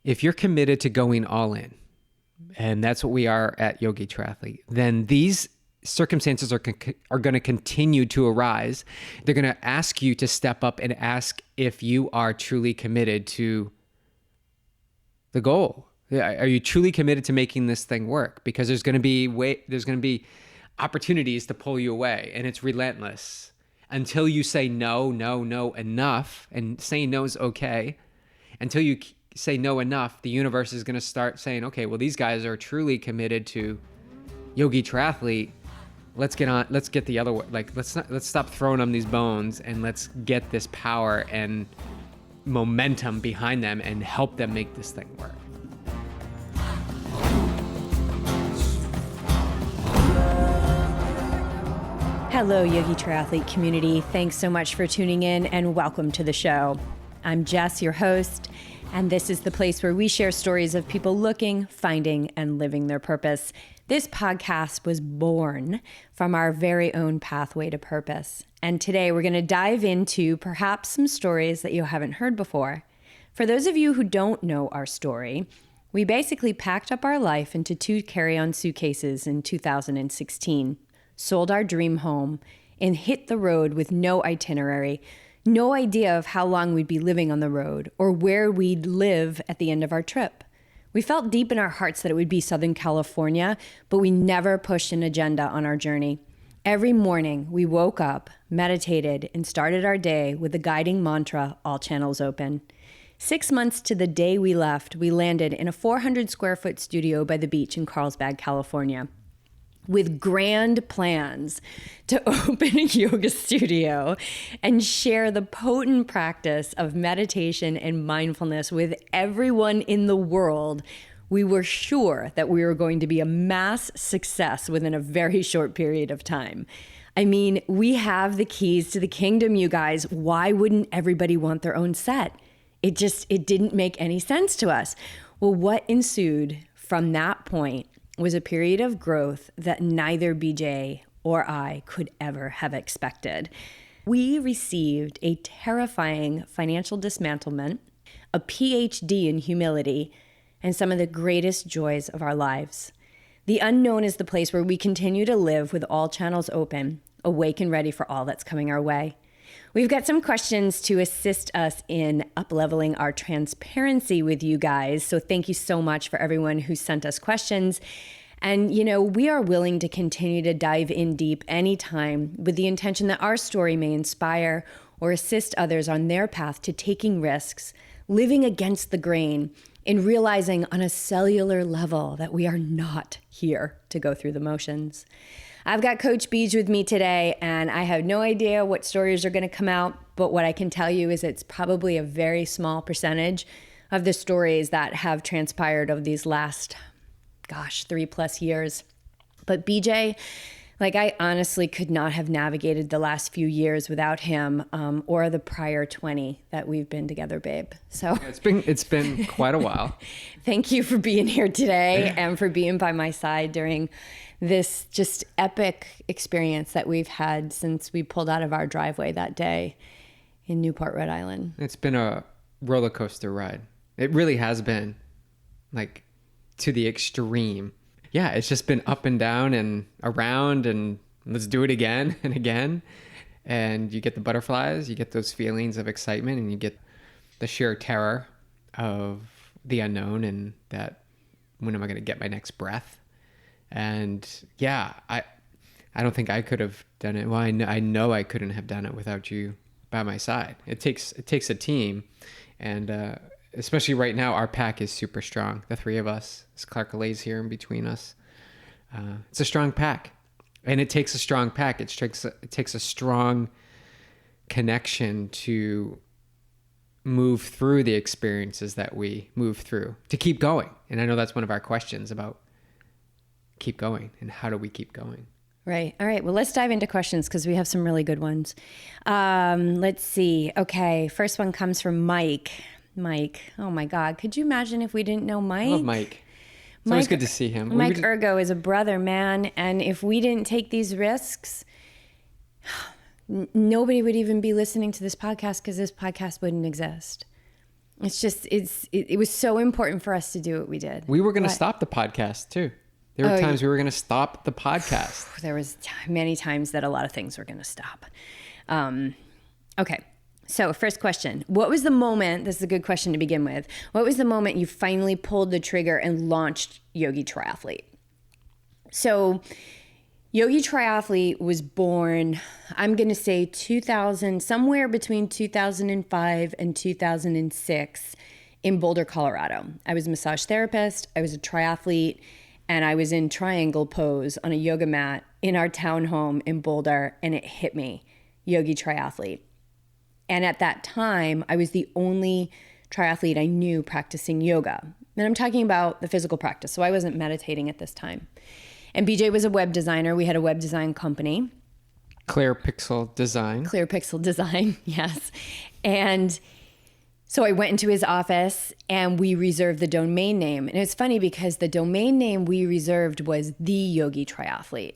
if you're committed to going all in, and that's what we are at YogiTriathlete, then these circumstances are going to continue to arise. They're going to ask you to step up and ask if you are truly committed to the goal. Are you truly committed to making this thing work? Because there's going to be opportunities to pull you away, and it's relentless until you say no, enough. And saying no is okay. Until you say no enough, the universe is going to start saying, okay, well, these guys are truly committed to YogiTriathlete. Let's get the other way. Like, let's stop throwing them these bones, and let's get this power and momentum behind them and help them make this thing work. Hello, YogiTriathlete community. Thanks so much for tuning in and welcome to the show. I'm Jess, your host, and this is the place where we share stories of people looking, finding, and living their purpose. This podcast was born from our very own pathway to purpose. And today we're going to dive into perhaps some stories that you haven't heard before. For those of you who don't know our story, we basically packed up our life into 2 carry-on suitcases in 2016, sold our dream home, and hit the road with no itinerary, no idea of how long we'd be living on the road or where we'd live at the end of our trip. We felt deep in our hearts that it would be Southern California, but we never pushed an agenda on our journey. Every morning, we woke up, meditated, and started our day with the guiding mantra, all channels open. 6 months to the day we left, we landed in a 400 square foot studio by the beach in Carlsbad, California, with grand plans to open a yoga studio and share the potent practice of meditation and mindfulness with everyone in the world. We were sure that we were going to be a mass success within a very short period of time. I mean, we have the keys to the kingdom, you guys. Why wouldn't everybody want their own set? It didn't make any sense to us. Well, what ensued from that point was a period of growth that neither BJ or I could ever have expected. We received a terrifying financial dismantlement, a PhD in humility, and some of the greatest joys of our lives. The unknown is the place where we continue to live with all channels open, awake and ready for all that's coming our way. We've got some questions to assist us in up-leveling our transparency with you guys. So thank you so much for everyone who sent us questions. And, we are willing to continue to dive in deep anytime with the intention that our story may inspire or assist others on their path to taking risks, living against the grain, and realizing on a cellular level that we are not here to go through the motions. I've got Coach Beej with me today, and I have no idea what stories are going to come out, but what I can tell you is it's probably a very small percentage of the stories that have transpired over these last, 3+ years. But BJ, I honestly could not have navigated the last few years without him, or the prior 20 that we've been together, babe. So yeah, it's been quite a while. Thank you for being here today and for being by my side during this just epic experience that we've had since we pulled out of our driveway that day in Newport, Rhode Island. It's been a roller coaster ride. It really has been, to the extreme. Yeah, it's just been up and down and around, and let's do it again and again. And you get the butterflies, you get those feelings of excitement, and you get the sheer terror of the unknown and that, when am I going to get my next breath? And yeah, I don't think I could have done it. Well, I know I couldn't have done it without you by my side. It takes a team, and especially right now, our pack is super strong. The 3 of us, as Clark lays here in between us, it's a strong pack, and it takes a strong pack. It takes a strong connection to move through the experiences that we move through to keep going. And I know that's one of our questions about keep going and how do we keep going. Right. All right. Well, let's dive into questions because we have some really good ones. Let's see. Okay. First one comes from Mike. Oh my God. Could you imagine if we didn't know Mike? I love Mike. It's always good to see him. Mike Ergo is a brother, man. And if we didn't take these risks, nobody would even be listening to this podcast because this podcast wouldn't exist. It was so important for us to do what we did. We were going to stop the podcast too. There were times we were going to stop the podcast. There was many times that a lot of things were going to stop. Okay. So first question, what was the moment, this is a good question to begin with, what was the moment you finally pulled the trigger and launched YogiTriathlete? So YogiTriathlete was born, I'm going to say 2000, somewhere between 2005 and 2006 in Boulder, Colorado. I was a massage therapist, I was a triathlete, and I was in triangle pose on a yoga mat in our townhome in Boulder, and it hit me, YogiTriathlete. And at that time, I was the only triathlete I knew practicing yoga. And I'm talking about the physical practice, so I wasn't meditating at this time. And BJ was a web designer. We had a web design company. Clear Pixel Design. Clear Pixel Design, yes. And so I went into his office and we reserved the domain name. And it's funny because the domain name we reserved was the YogiTriathlete.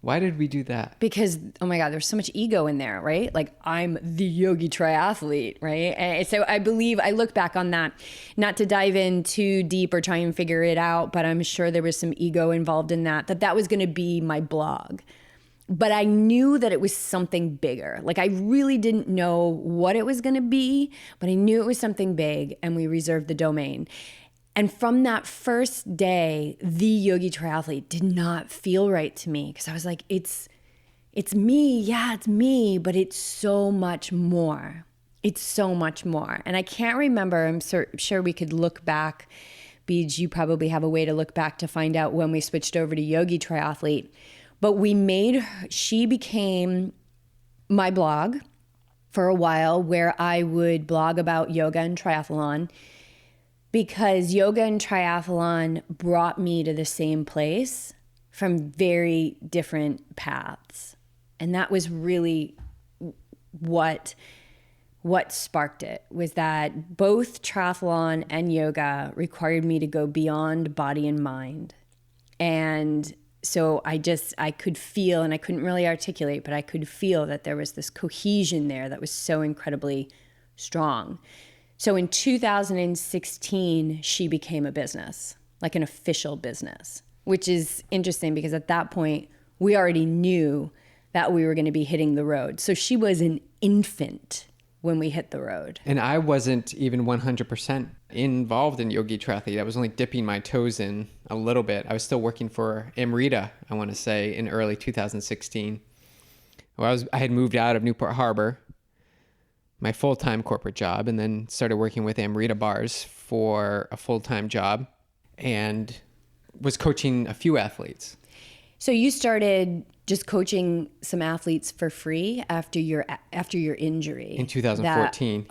Why did we do that? Because, oh my God, there's so much ego in there, right? Like, I'm the YogiTriathlete, right? And so I believe, I look back on that, not to dive in too deep or try and figure it out, but I'm sure there was some ego involved in that was going to be my blog. But I knew that it was something bigger. Like, I really didn't know what it was going to be, but I knew it was something big, and we reserved the domain. And from that first day, the YogiTriathlete did not feel right to me because I was like, it's me. Yeah, it's me, but it's so much more. It's so much more. And I can't remember, I'm sure we could look back. Beej, you probably have a way to look back to find out when we switched over to YogiTriathlete. But she became my blog for a while, where I would blog about yoga and triathlon, because yoga and triathlon brought me to the same place from very different paths. And that was really what sparked it, was that both triathlon and yoga required me to go beyond body and mind. And so I could feel, and I couldn't really articulate, but I could feel that there was this cohesion there that was so incredibly strong. So in 2016, she became a business, like an official business, which is interesting because at that point, we already knew that we were going to be hitting the road. So she was an infant when we hit the road. And I wasn't even 100% involved in YogiTriathlete. I was only dipping my toes in a little bit. I was still working for Amrita, I want to say, in early 2016. I had moved out of Newport Harbor, my full-time corporate job, and then started working with Amrita Bars for a full-time job, and was coaching a few athletes. So you started just coaching some athletes for free after your injury in 2014.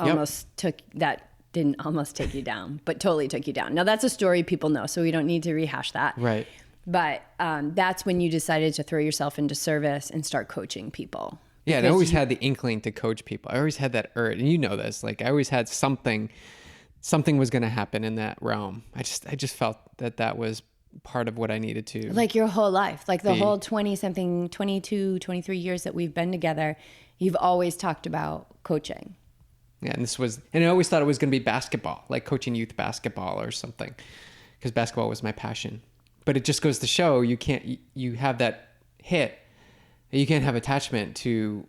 That didn't almost take you down, but totally took you down. Now that's a story people know, so we don't need to rehash that. Right. But that's when you decided to throw yourself into service and start coaching people. Yeah, and I always had the inkling to coach people. I always had that urge, and you know this. Like, I always had something was going to happen in that realm. I just felt that was part of what I needed to. Like your whole life, like the whole 20-something, 22, 23 years that we've been together, you've always talked about coaching. Yeah, and I always thought it was going to be basketball, like coaching youth basketball or something, because basketball was my passion. But it just goes to show you have that hit. You can't have attachment to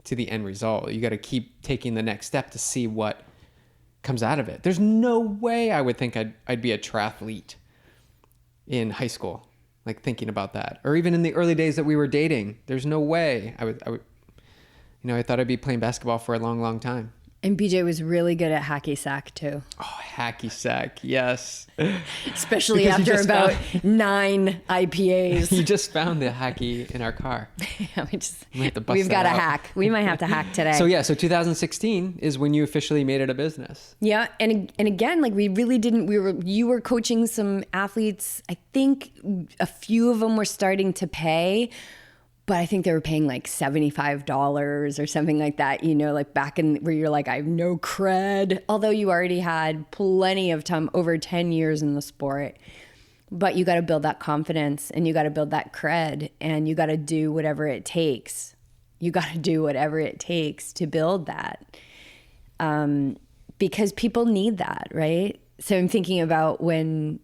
the end result. You got to keep taking the next step to see what comes out of it. There's no way I would think I'd be a triathlete in high school, like thinking about that, or even in the early days that we were dating. There's no way I would. I thought I'd be playing basketball for a long, long time. And BJ was really good at hacky sack too. Oh, hacky sack, yes. Especially after about 9 IPAs. You just found the hacky in our car. Yeah, we've got a hack. We might have to hack today. So 2016 is when you officially made it a business. Yeah, and again, like we really didn't. You were coaching some athletes. I think a few of them were starting to pay. But I think they were paying like $75 or something like that, like back in where you're like, I have no cred. Although you already had plenty of time, over 10 years in the sport. But you got to build that confidence, and you got to build that cred, and you got to do whatever it takes. You got to do whatever it takes to build that. because people need that, right? So I'm thinking about when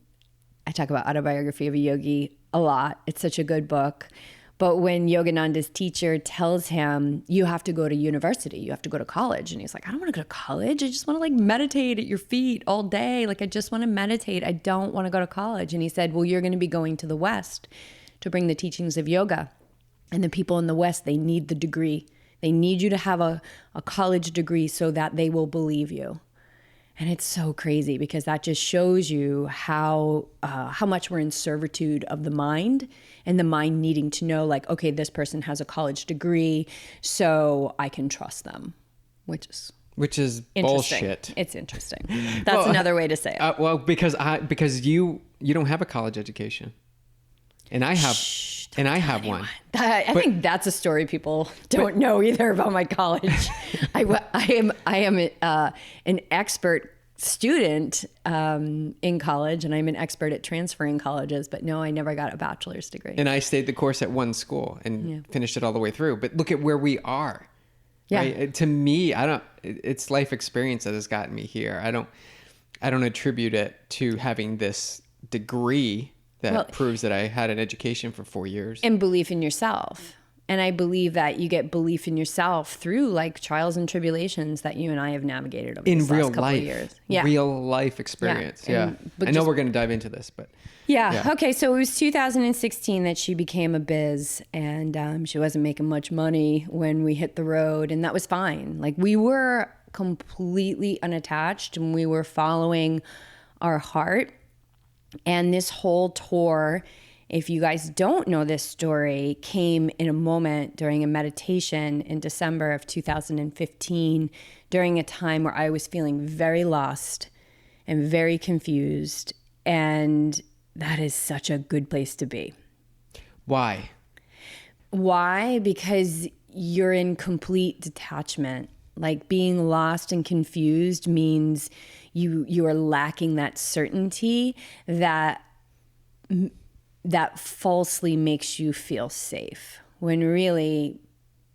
I talk about Autobiography of a Yogi a lot. It's such a good book. But when Yogananda's teacher tells him, you have to go to university, you have to go to college. And he's like, I don't want to go to college. I just want to like meditate at your feet all day. Like, I just want to meditate. I don't want to go to college. And he said, well, you're going to be going to the West to bring the teachings of yoga. And the people in the West, they need the degree. They need you to have a college degree so that they will believe you. And it's so crazy because that just shows you how much we're in servitude of the mind, and the mind needing to know, like, okay, this person has a college degree, so I can trust them, which is bullshit. It's interesting. That's another way to say it. Well, because you don't have a college education, and I have. And I have one. I think that's a story people don't know either about my college. I am an expert student in college, and I'm an expert at transferring colleges. But no, I never got a bachelor's degree. And I stayed the course at one school and finished it all the way through. But look at where we are. Yeah. Right? To me, it's life experience that has gotten me here. I don't attribute it to having this degree that proves that I had an education for 4 years. And belief in yourself. And I believe that you get belief in yourself through like trials and tribulations that you and I have navigated over these last couple of years. Yeah. Real life experience. Yeah. I know we're going to dive into this, but. Yeah. Okay. So it was 2016 that she became a biz, and she wasn't making much money when we hit the road, and that was fine. Like, we were completely unattached and we were following our heart. And this whole tour, if you guys don't know this story, came in a moment during a meditation in December of 2015, during a time where I was feeling very lost and very confused. And that is such a good place to be. Why? Why? Because you're in complete detachment. Like, being lost and confused means you are lacking that certainty that falsely makes you feel safe, when really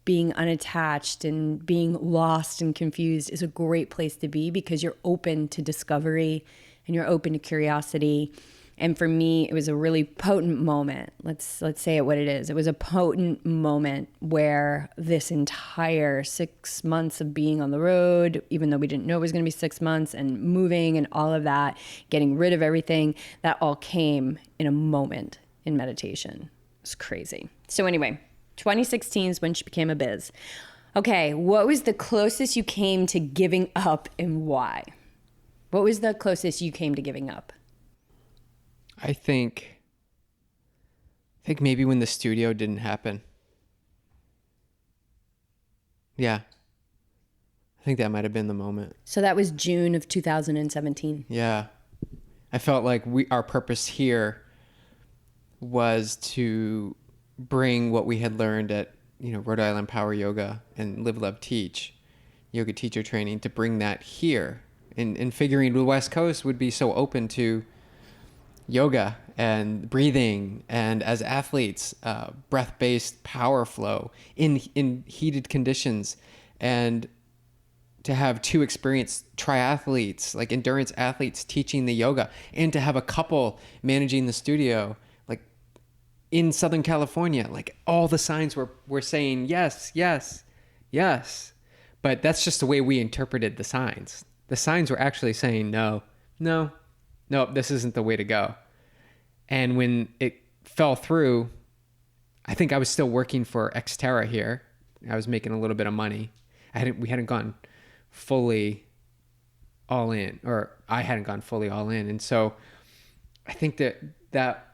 being unattached and being lost and confused is a great place to be, because you're open to discovery and you're open to curiosity. And for me, it was a really potent moment. Let's say it what it is. It was a potent moment where this entire 6 months of being on the road, even though we didn't know it was going to be 6 months, and moving and all of that, getting rid of everything, that all came in a moment in meditation. It was crazy. So anyway, 2016 is when she became a biz. Okay, what was the closest you came to giving up, and why? What was the closest you came to giving up? I think maybe when the studio didn't happen. Yeah. I think that might have been the moment. So that was June of 2017. Yeah. I felt like our purpose here was to bring what we had learned at, Rhode Island Power Yoga and Live, Love, Teach, yoga teacher training, to bring that here. And figuring the West Coast would be so open to yoga and breathing, and as athletes, breath-based power flow in heated conditions, and to have two experienced triathletes, like endurance athletes, teaching the yoga, and to have a couple managing the studio, like in Southern California. Like, all the signs were saying yes, yes, yes, but that's just the way we interpreted the signs. The signs were actually saying no, this isn't the way to go. And when it fell through, I think I was still working for Xterra here. I was making a little bit of money. We hadn't gone fully all in, or I hadn't gone fully all in. And so I think that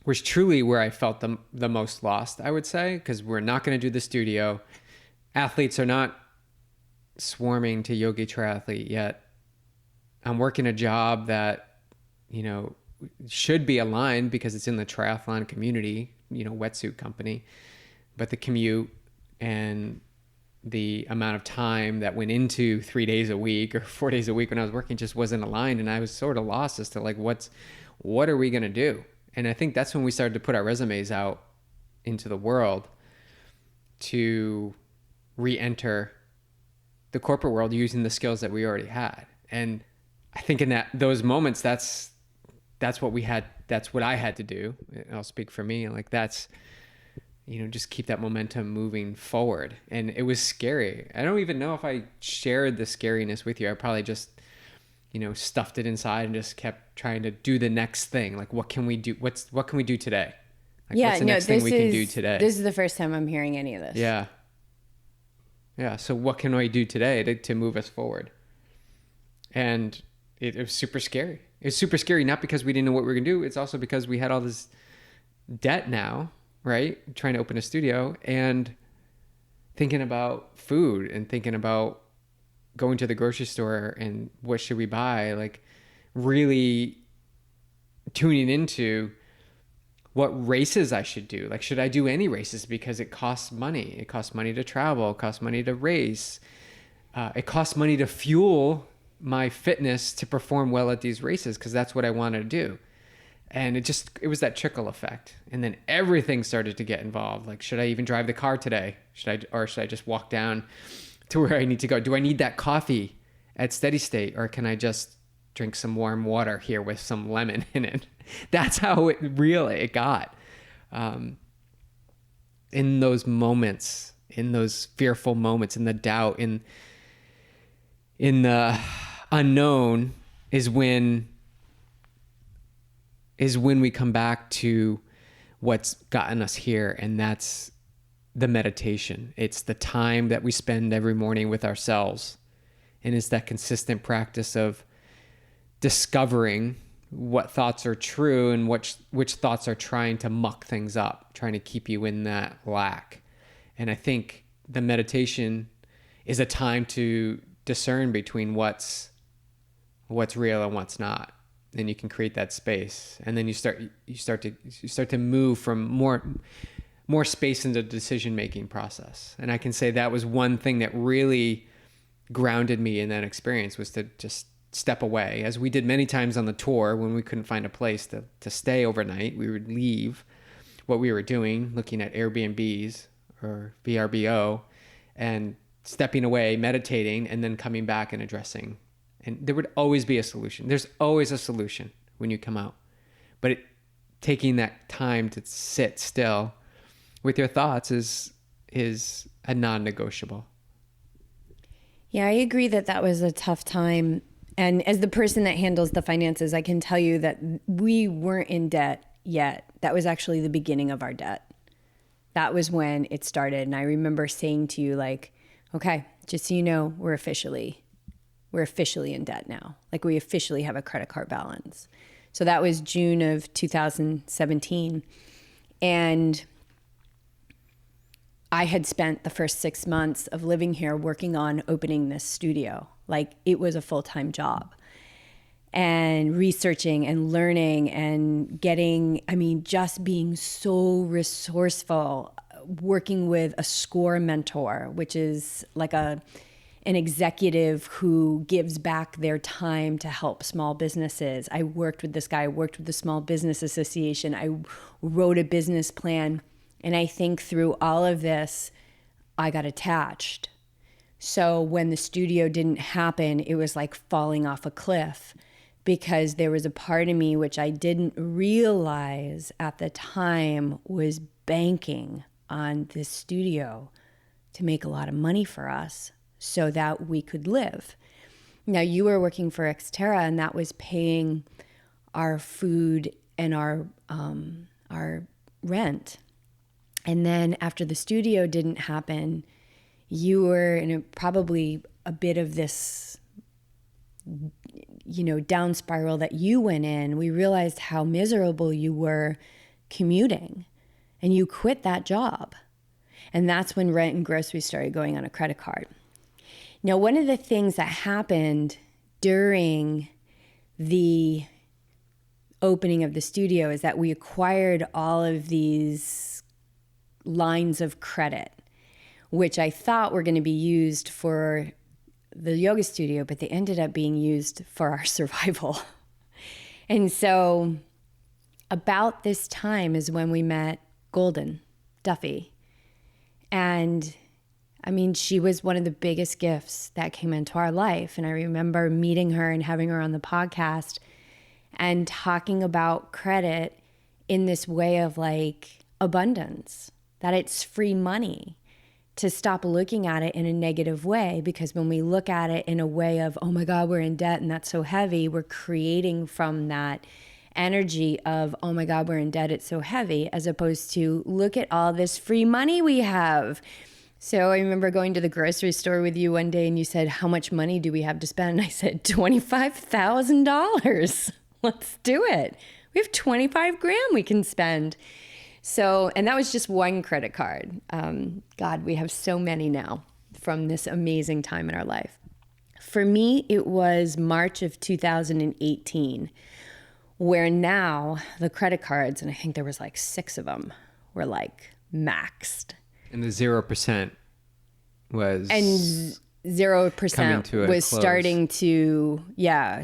was truly where I felt the most lost, I would say, because we're not going to do the studio. Athletes are not swarming to YogiTriathlete yet. I'm working a job that, should be aligned because it's in the triathlon community, wetsuit company, but the commute and the amount of time that went into 3 days a week or 4 days a week when I was working just wasn't aligned. And I was sort of lost as to like, what are we going to do? And I think that's when we started to put our resumes out into the world to re-enter the corporate world using the skills that we already had. And I think in those moments, that's what we had. That's what I had to do. I'll speak for me. Like that's, just keep that momentum moving forward. And it was scary. I don't even know if I shared the scariness with you. I probably just, stuffed it inside and just kept trying to do the next thing. Like, what can we do? What can we do today? Like, what's the next thing we can do today? This is the first time I'm hearing any of this. Yeah. Yeah. So what can I do today to move us forward? And it was super scary. It was super scary, not because we didn't know what we were going to do. It's also because we had all this debt now, right? Trying to open a studio and thinking about food and thinking about going to the grocery store and what should we buy? Like really tuning into what races I should do. Like, should I do any races? Because it costs money. It costs money to travel. It costs money to race. It costs money to fuel my fitness to perform well at these races, because that's what I wanted to do. And it was that trickle effect. And then everything started to get involved. Like, should I even drive the car today? Should I just walk down to where I need to go? Do I need that coffee at steady state, or can I just drink some warm water here with some lemon in it? That's how it got. In those moments, in those fearful moments, in the doubt, in the unknown is when we come back to what's gotten us here. And that's the meditation. It's the time that we spend every morning with ourselves. And it's that consistent practice of discovering what thoughts are true and which thoughts are trying to muck things up, trying to keep you in that lack. And I think the meditation is a time to discern between what's real and what's not. And you can create that space. And then you start to move from more space into the decision-making process. And I can say that was one thing that really grounded me in that experience, was to just step away, as we did many times on the tour when we couldn't find a place to stay overnight. We would leave what we were doing, looking at Airbnbs or VRBO, and stepping away, meditating, and then coming back and addressing. And there would always be a solution. There's always a solution when you come out. But taking that time to sit still with your thoughts is a non-negotiable. Yeah, I agree that was a tough time. And as the person that handles the finances, I can tell you that we weren't in debt yet. That was actually the beginning of our debt. That was when it started. And I remember saying to you, like, okay, just so you know, we're officially in debt now. Like, we officially have a credit card balance. So that was June of 2017. And I had spent the first 6 months of living here working on opening this studio. Like, it was a full-time job. And researching and learning and just being so resourceful, working with a SCORE mentor, which is like an executive who gives back their time to help small businesses. I worked with this guy, I worked with the Small Business Association. I wrote a business plan. And I think through all of this, I got attached. So when the studio didn't happen, it was like falling off a cliff, because there was a part of me which I didn't realize at the time was banking on this studio to make a lot of money for us so that we could live. Now, you were working for Xterra, and that was paying our food and our rent. And then after the studio didn't happen, you were in probably a bit of this, down spiral that you went in. We realized how miserable you were commuting, and you quit that job. And that's when rent and groceries started going on a credit card. Now, one of the things that happened during the opening of the studio is that we acquired all of these lines of credit, which I thought were going to be used for the yoga studio, but they ended up being used for our survival. And so about this time is when we met Golden Duffy. And I mean, she was one of the biggest gifts that came into our life. And I remember meeting her and having her on the podcast and talking about credit in this way of like abundance, that it's free money, to stop looking at it in a negative way. Because when we look at it in a way of, oh my God, we're in debt and that's so heavy, we're creating from that energy of, oh my God, we're in debt, it's so heavy, as opposed to look at all this free money we have. So I remember going to the grocery store with you one day and you said, how much money do we have to spend? And I said, $25,000. Let's do it. We have 25 grand we can spend. So, and that was just one credit card. God, we have so many now from this amazing time in our life. For me, it was March of 2018, where now the credit cards, and I think there was like 6 of them, were like maxed. And the 0% was... And 0% was starting to,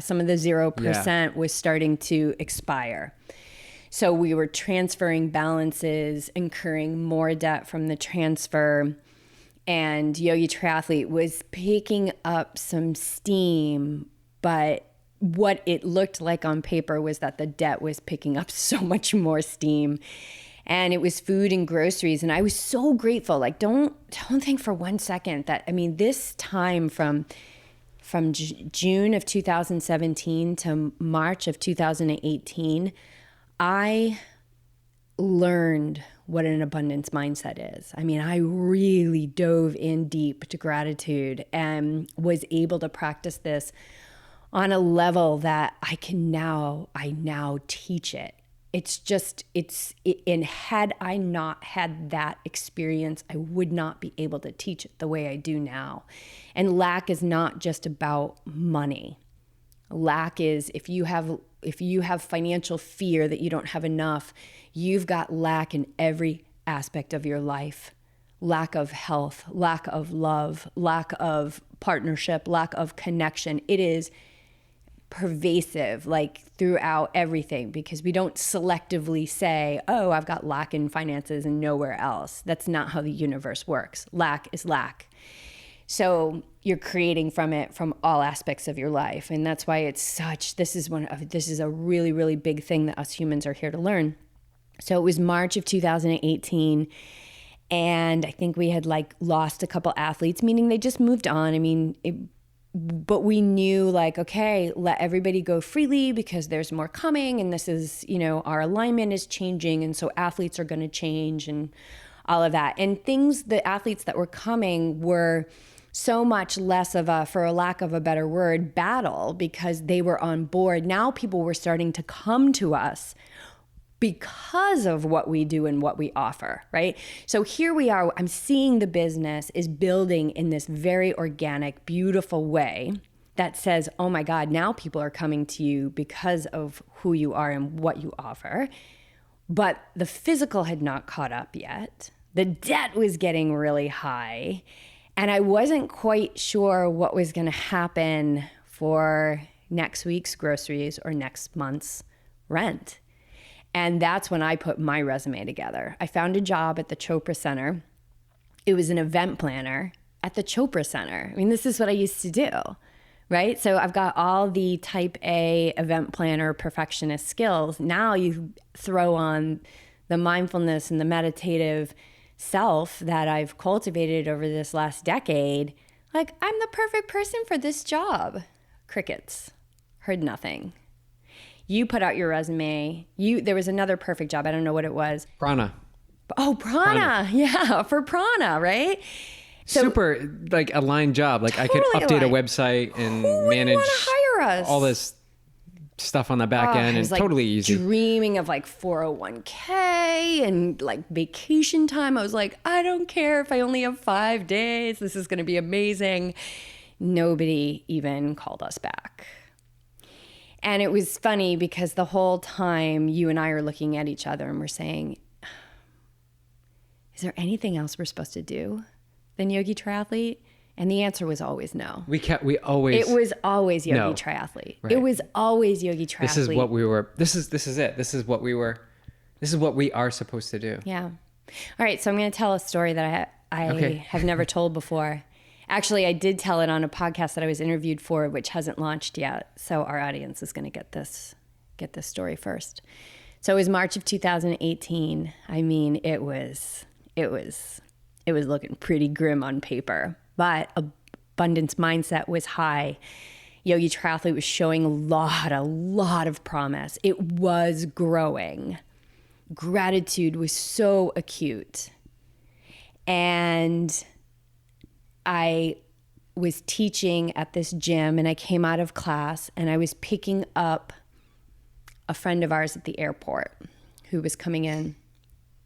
some of the 0% was starting to expire. So we were transferring balances, incurring more debt from the transfer, and YogiTriathlete was picking up some steam, but what it looked like on paper was that the debt was picking up so much more steam. And it was food and groceries. And I was so grateful. Like, don't think for one second that, I mean, this time from June of 2017 to March of 2018, I learned what an abundance mindset is. I mean, I really dove in deep to gratitude and was able to practice this on a level that I now teach it. And had I not had that experience, I would not be able to teach it the way I do now. And lack is not just about money. Lack is if you have financial fear that you don't have enough, you've got lack in every aspect of your life. Lack of health, lack of love, lack of partnership, lack of connection. It is pervasive, like throughout everything, because we don't selectively say, oh, I've got lack in finances and nowhere else. That's not how the universe works. Lack is lack. So you're creating from it from all aspects of your life. And that's why this is a really, really big thing that us humans are here to learn. So it was March of 2018. And I think we had like lost a couple athletes, meaning they just moved on. I mean, but we knew like, okay, let everybody go freely because there's more coming. And this is, our alignment is changing. And so athletes are going to change and all of that. And the athletes that were coming were so much less of a, for a lack of a better word, battle, because they were on board. Now people were starting to come to us because of what we do and what we offer, right? So here we are, I'm seeing the business is building in this very organic, beautiful way that says, oh my God, now people are coming to you because of who you are and what you offer. But the physical had not caught up yet. The debt was getting really high. And I wasn't quite sure what was going to happen for next week's groceries or next month's rent. And that's when I put my resume together. I found a job at the Chopra Center. It was an event planner at the Chopra Center. I mean, this is what I used to do, right? So I've got all the type A event planner perfectionist skills. Now you throw on the mindfulness and the meditative self that I've cultivated over this last decade. Like, I'm the perfect person for this job. Crickets. Heard nothing. You put out your resume. There was another perfect job. I don't know what it was. Prana. Oh, Prana. Yeah, for Prana, right? So, super like aligned job. Like totally I could update a website and manage hire us? All this stuff on the back end, and like totally easy. Dreaming of like 401k and like vacation time. I was like, I don't care if I only have 5 days. This is going to be amazing. Nobody even called us back. And it was funny because the whole time you and I are looking at each other and we're saying, is there anything else we're supposed to do than YogiTriathlete? And the answer was always no. It was always YogiTriathlete. Right. It was always YogiTriathlete. This is what we were. This is it. This is what we are supposed to do. Yeah. All right. So I'm going to tell a story that I have never told before. Actually, I did tell it on a podcast that I was interviewed for, which hasn't launched yet. So our audience is going to get this story first. So it was March of 2018. I mean, it was looking pretty grim on paper, but abundance mindset was high. YogiTriathlete was showing a lot of promise. It was growing. Gratitude was so acute. And I was teaching at this gym, and I came out of class, and I was picking up a friend of ours at the airport who was coming in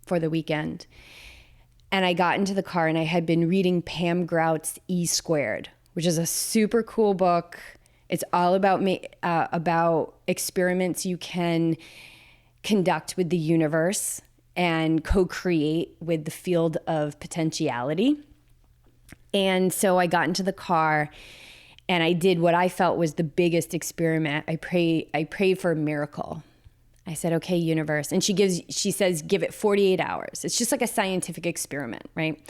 for the weekend. And I got into the car, and I had been reading Pam Grout's E Squared, which is a super cool book. It's all about experiments you can conduct with the universe and co-create with the field of potentiality. And so I got into the car, and I did what I felt was the biggest experiment. I prayed for a miracle. I said, okay, universe. And she says, give it 48 hours. It's just like a scientific experiment, right?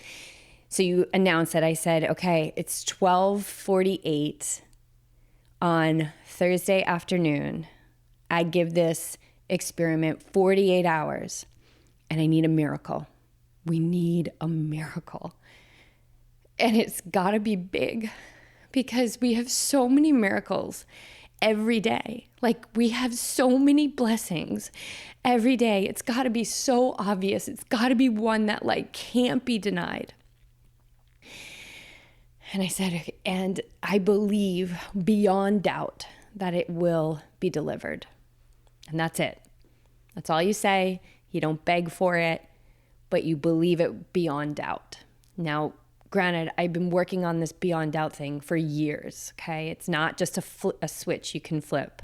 So you announce it. I said, okay, it's 12:48 on Thursday afternoon. I give this experiment 48 hours, and I need a miracle. We need a miracle. And it's got to be big, because we have so many miracles every day. Like, we have so many blessings every day. It's got to be so obvious. It's got to be one that can't be denied. And I said, and I believe beyond doubt that it will be delivered. And that's it. That's all you say. You don't beg for it, but you believe it beyond doubt. Now, granted, I've been working on this beyond doubt thing for years, okay? It's not just a switch you can flip.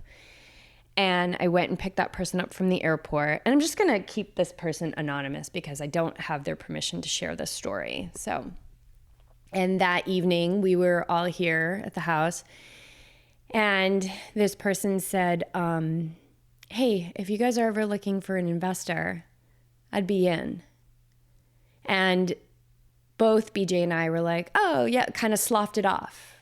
And I went and picked that person up from the airport. And I'm just going to keep this person anonymous because I don't have their permission to share this story. So, and that evening, we were all here at the house. And this person said, hey, if you guys are ever looking for an investor, I'd be in. And both BJ and I were like, oh, yeah, kind of sloughed it off.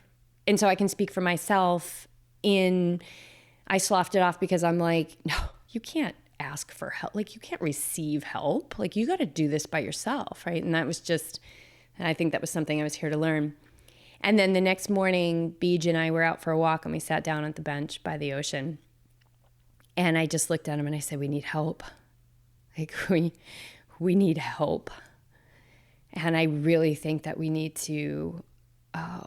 And so I can speak for myself I sloughed it off because I'm like, no, you can't ask for help. You can't receive help. You got to do this by yourself, right? And I think that was something I was here to learn. And then the next morning, BJ and I were out for a walk, and we sat down at the bench by the ocean. And I just looked at him and I said, we need help. We need help. And I really think that we need to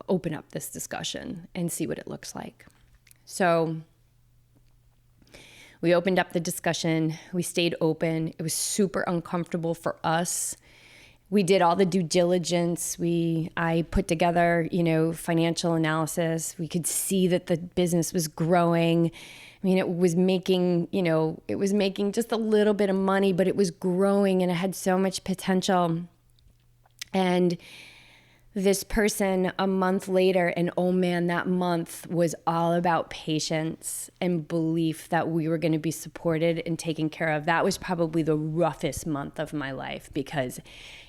open up this discussion and see what it looks like. So we opened up the discussion. We stayed open. It was super uncomfortable for us. We did all the due diligence. I put together, financial analysis. We could see that the business was growing. I mean, it was making just a little bit of money, but it was growing and it had so much potential. And this person a month later, and oh man, that month was all about patience and belief that we were going to be supported and taken care of. That was probably the roughest month of my life, because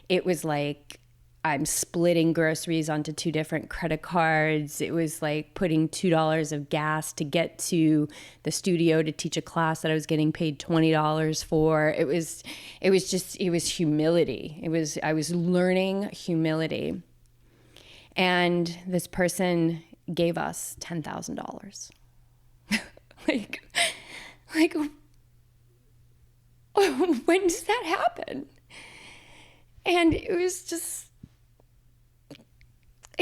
it was like I'm splitting groceries onto 2 different credit cards. It was like putting $2 of gas to get to the studio to teach a class that I was getting paid $20 for. It was humility. I was learning humility. And this person gave us $10,000. When does that happen? And it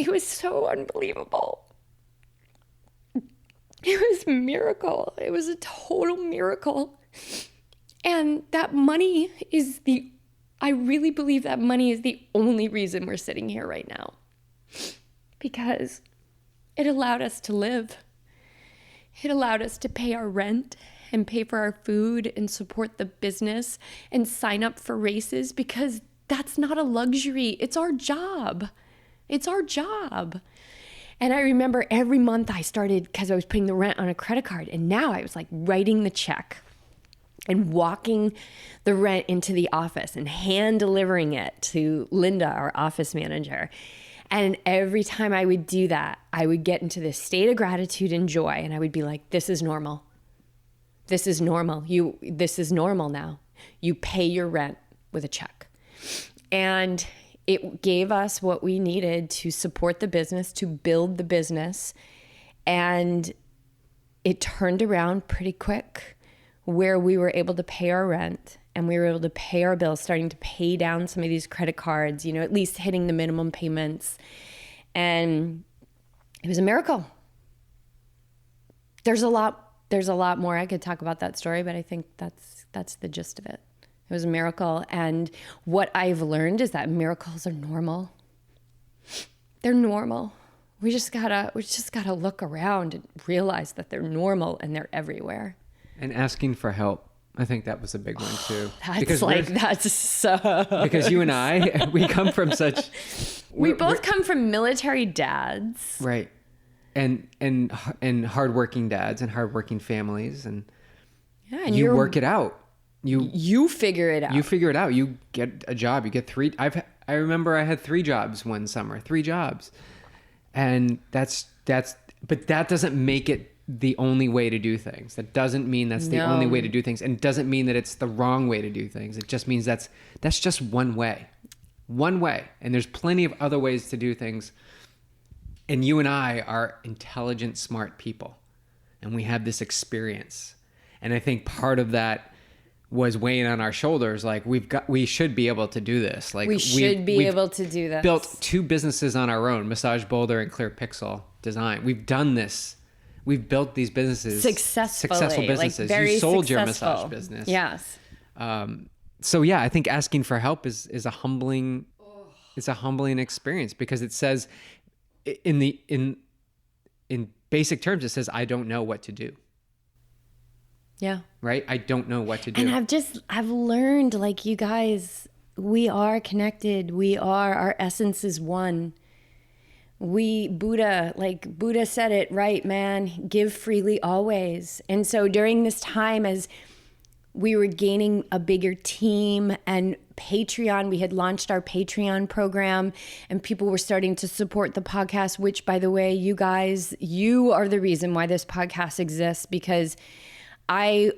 was so unbelievable. It was a miracle. It was a total miracle. And that money I really believe that money is the only reason we're sitting here right now. Because it allowed us to live. It allowed us to pay our rent and pay for our food and support the business and sign up for races, because that's not a luxury. It's our job. It's our job. And I remember every month I started, because I was putting the rent on a credit card, and now I was writing the check. and walking the rent into the office and hand delivering it to Linda, our office manager. And every time I would do that, I would get into this state of gratitude and joy. And I would be like, this is normal. This is normal. This is normal now. You pay your rent with a check. And it gave us what we needed to support the business, to build the business. And it turned around pretty quick, where we were able to pay our rent and we were able to pay our bills, starting to pay down some of these credit cards, at least hitting the minimum payments. And it was a miracle. There's a lot more I could talk about that story, but I think that's the gist of it. It was a miracle. And what I've learned is that miracles are normal. They're normal. We just gotta look around and realize that they're normal and they're everywhere. And asking for help. I think that was a big one too. That's so. Because you and I, we come from such. We both come from military dads, right? And hardworking dads and hardworking families, and and you work it out. You figure it out. You figure it out. You get a job. You get 3. I remember I had 3 jobs one summer. 3 jobs, and that's. But that doesn't make it the only way to do things. That doesn't mean that's the only way to do things, and doesn't mean that it's the wrong way to do things. It just means that's just one way, and there's plenty of other ways to do things. And you and I are intelligent, smart people, and we have this experience. And I think part of that was weighing on our shoulders. Like we should be able to do this. Like we should be able to do this. Built 2 businesses on our own, Massage Boulder and Clear Pixel Design. We've done this. We've built these businesses. Successful businesses. Like very you sold successful. Your massage business. Yes. So yeah, I think asking for help is a humbling experience, because it says in basic terms, it says, I don't know what to do. Yeah. Right? I don't know what to do. And I've learned, like, you guys, we are connected. Our essence is one. Buddha said it right, man, give freely always. And so during this time, as we were gaining a bigger team and Patreon, we had launched our Patreon program and people were starting to support the podcast, which, by the way, you guys, you are the reason why this podcast exists, because I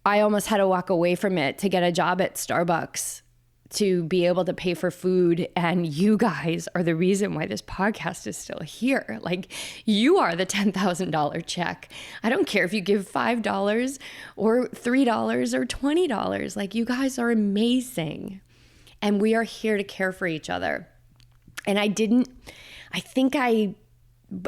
almost had to walk away from it to get a job at Starbucks to be able to pay for food. And you guys are the reason why this podcast is still here. Like, you are the $10,000 check. I don't care if you give $5 or $3 or $20. Like, you guys are amazing. And we are here to care for each other. And I think I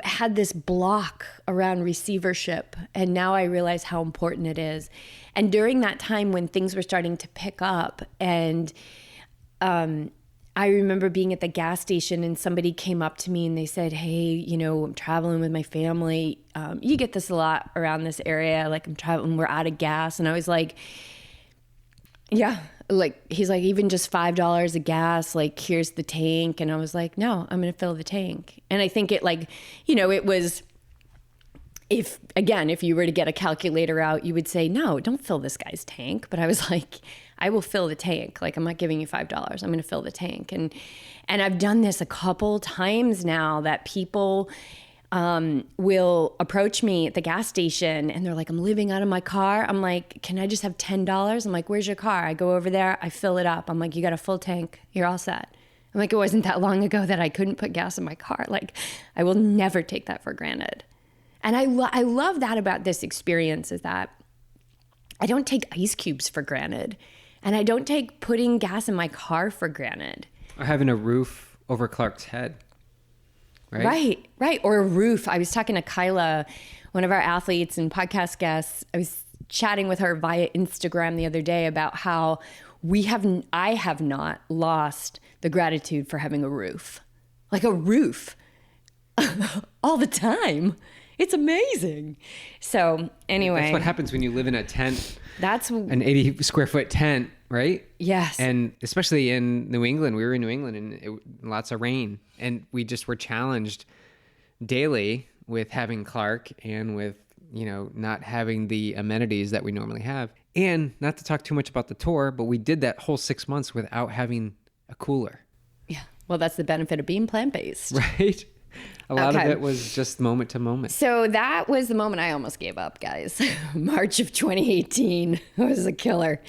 had this block around receivership, and now I realize how important it is. And during that time when things were starting to pick up, and I remember being at the gas station and somebody came up to me and they said, hey, I'm traveling with my family. You get this a lot around this area. Like, I'm traveling, we're out of gas. And I was like, yeah, like, he's like, even just $5 of gas, like, here's the tank. And I was like, no, I'm going to fill the tank. And I think it, like, it was, if you were to get a calculator out, you would say, no, don't fill this guy's tank. But I was like, I will fill the tank. Like, I'm not giving you $5. I'm going to fill the tank. And I've done this a couple times now, that people will approach me at the gas station and they're like, I'm living out of my car. I'm like, can I just have $10? I'm like, where's your car? I go over there, I fill it up. I'm like, you got a full tank. You're all set. I'm like, it wasn't that long ago that I couldn't put gas in my car. Like, I will never take that for granted. And I love that about this experience, is that I don't take ice cubes for granted. And I don't take putting gas in my car for granted. Or having a roof over Clark's head. Right? Right. Or a roof. I was talking to Kyla, one of our athletes and podcast guests. I was chatting with her via Instagram the other day about how I have not lost the gratitude for having a roof. Like, a roof all the time. It's amazing. So anyway. That's what happens when you live in a tent. That's an 80 square foot tent, right? Yes. And especially in New England, we were in New England and lots of rain. And we just were challenged daily with having Clark and with not having the amenities that we normally have. And not to talk too much about the tour, but we did that whole 6 months without having a cooler. Yeah. Well, that's the benefit of being plant-based. Right? A lot of it was just moment to moment. So that was the moment I almost gave up, guys. March of 2018 was a killer.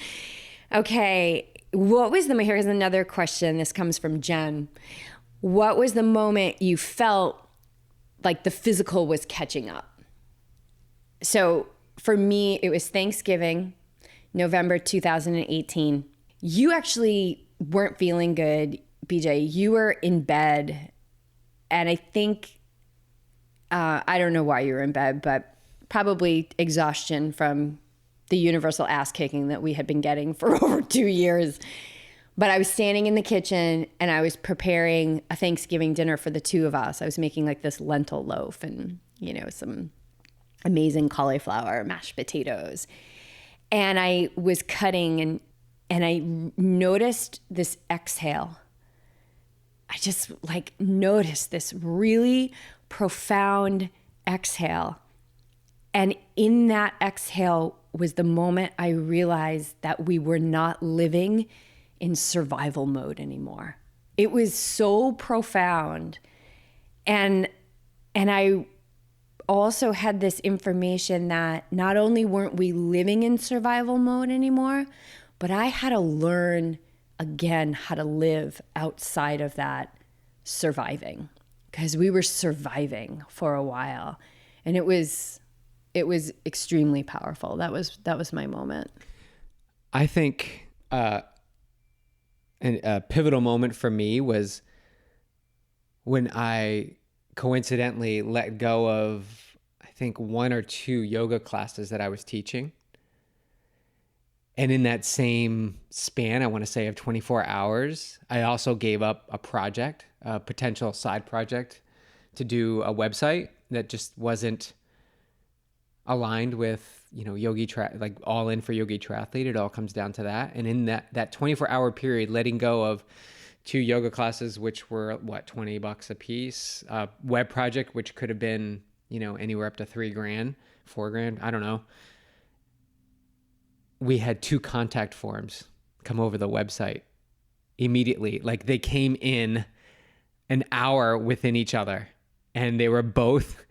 Okay. Here's another question. This comes from Jen. What was the moment you felt like the physical was catching up? So for me, it was Thanksgiving, November 2018. You actually weren't feeling good, BJ. You were in bed. And I think, I don't know why you were in bed, but probably exhaustion from the universal ass kicking that we had been getting for over 2 years. But I was standing in the kitchen and I was preparing a Thanksgiving dinner for the two of us. I was making like this lentil loaf and, some amazing cauliflower, mashed potatoes. And I was cutting and I noticed this exhale. I just noticed this really profound exhale. And in that exhale was the moment I realized that we were not living in survival mode anymore. It was so profound. And I also had this information that not only weren't we living in survival mode anymore, but I had to learn again how to live outside of that surviving, because we were surviving for a while, and it was extremely powerful. That was my moment. I think a pivotal moment for me was when I coincidentally let go of, I think, 1 or 2 yoga classes that I was teaching. And in that same span, I want to say of 24 hours, I also gave up a project, a potential side project to do a website that just wasn't aligned with, like all in for YogiTriathlete. It all comes down to that. And in that 24-hour period, letting go of 2 yoga classes, which were $20 a piece, web project, which could have been, anywhere up to $3,000, $4,000, I don't know. We had 2 contact forms come over the website immediately. Like they came in an hour within each other, and they were both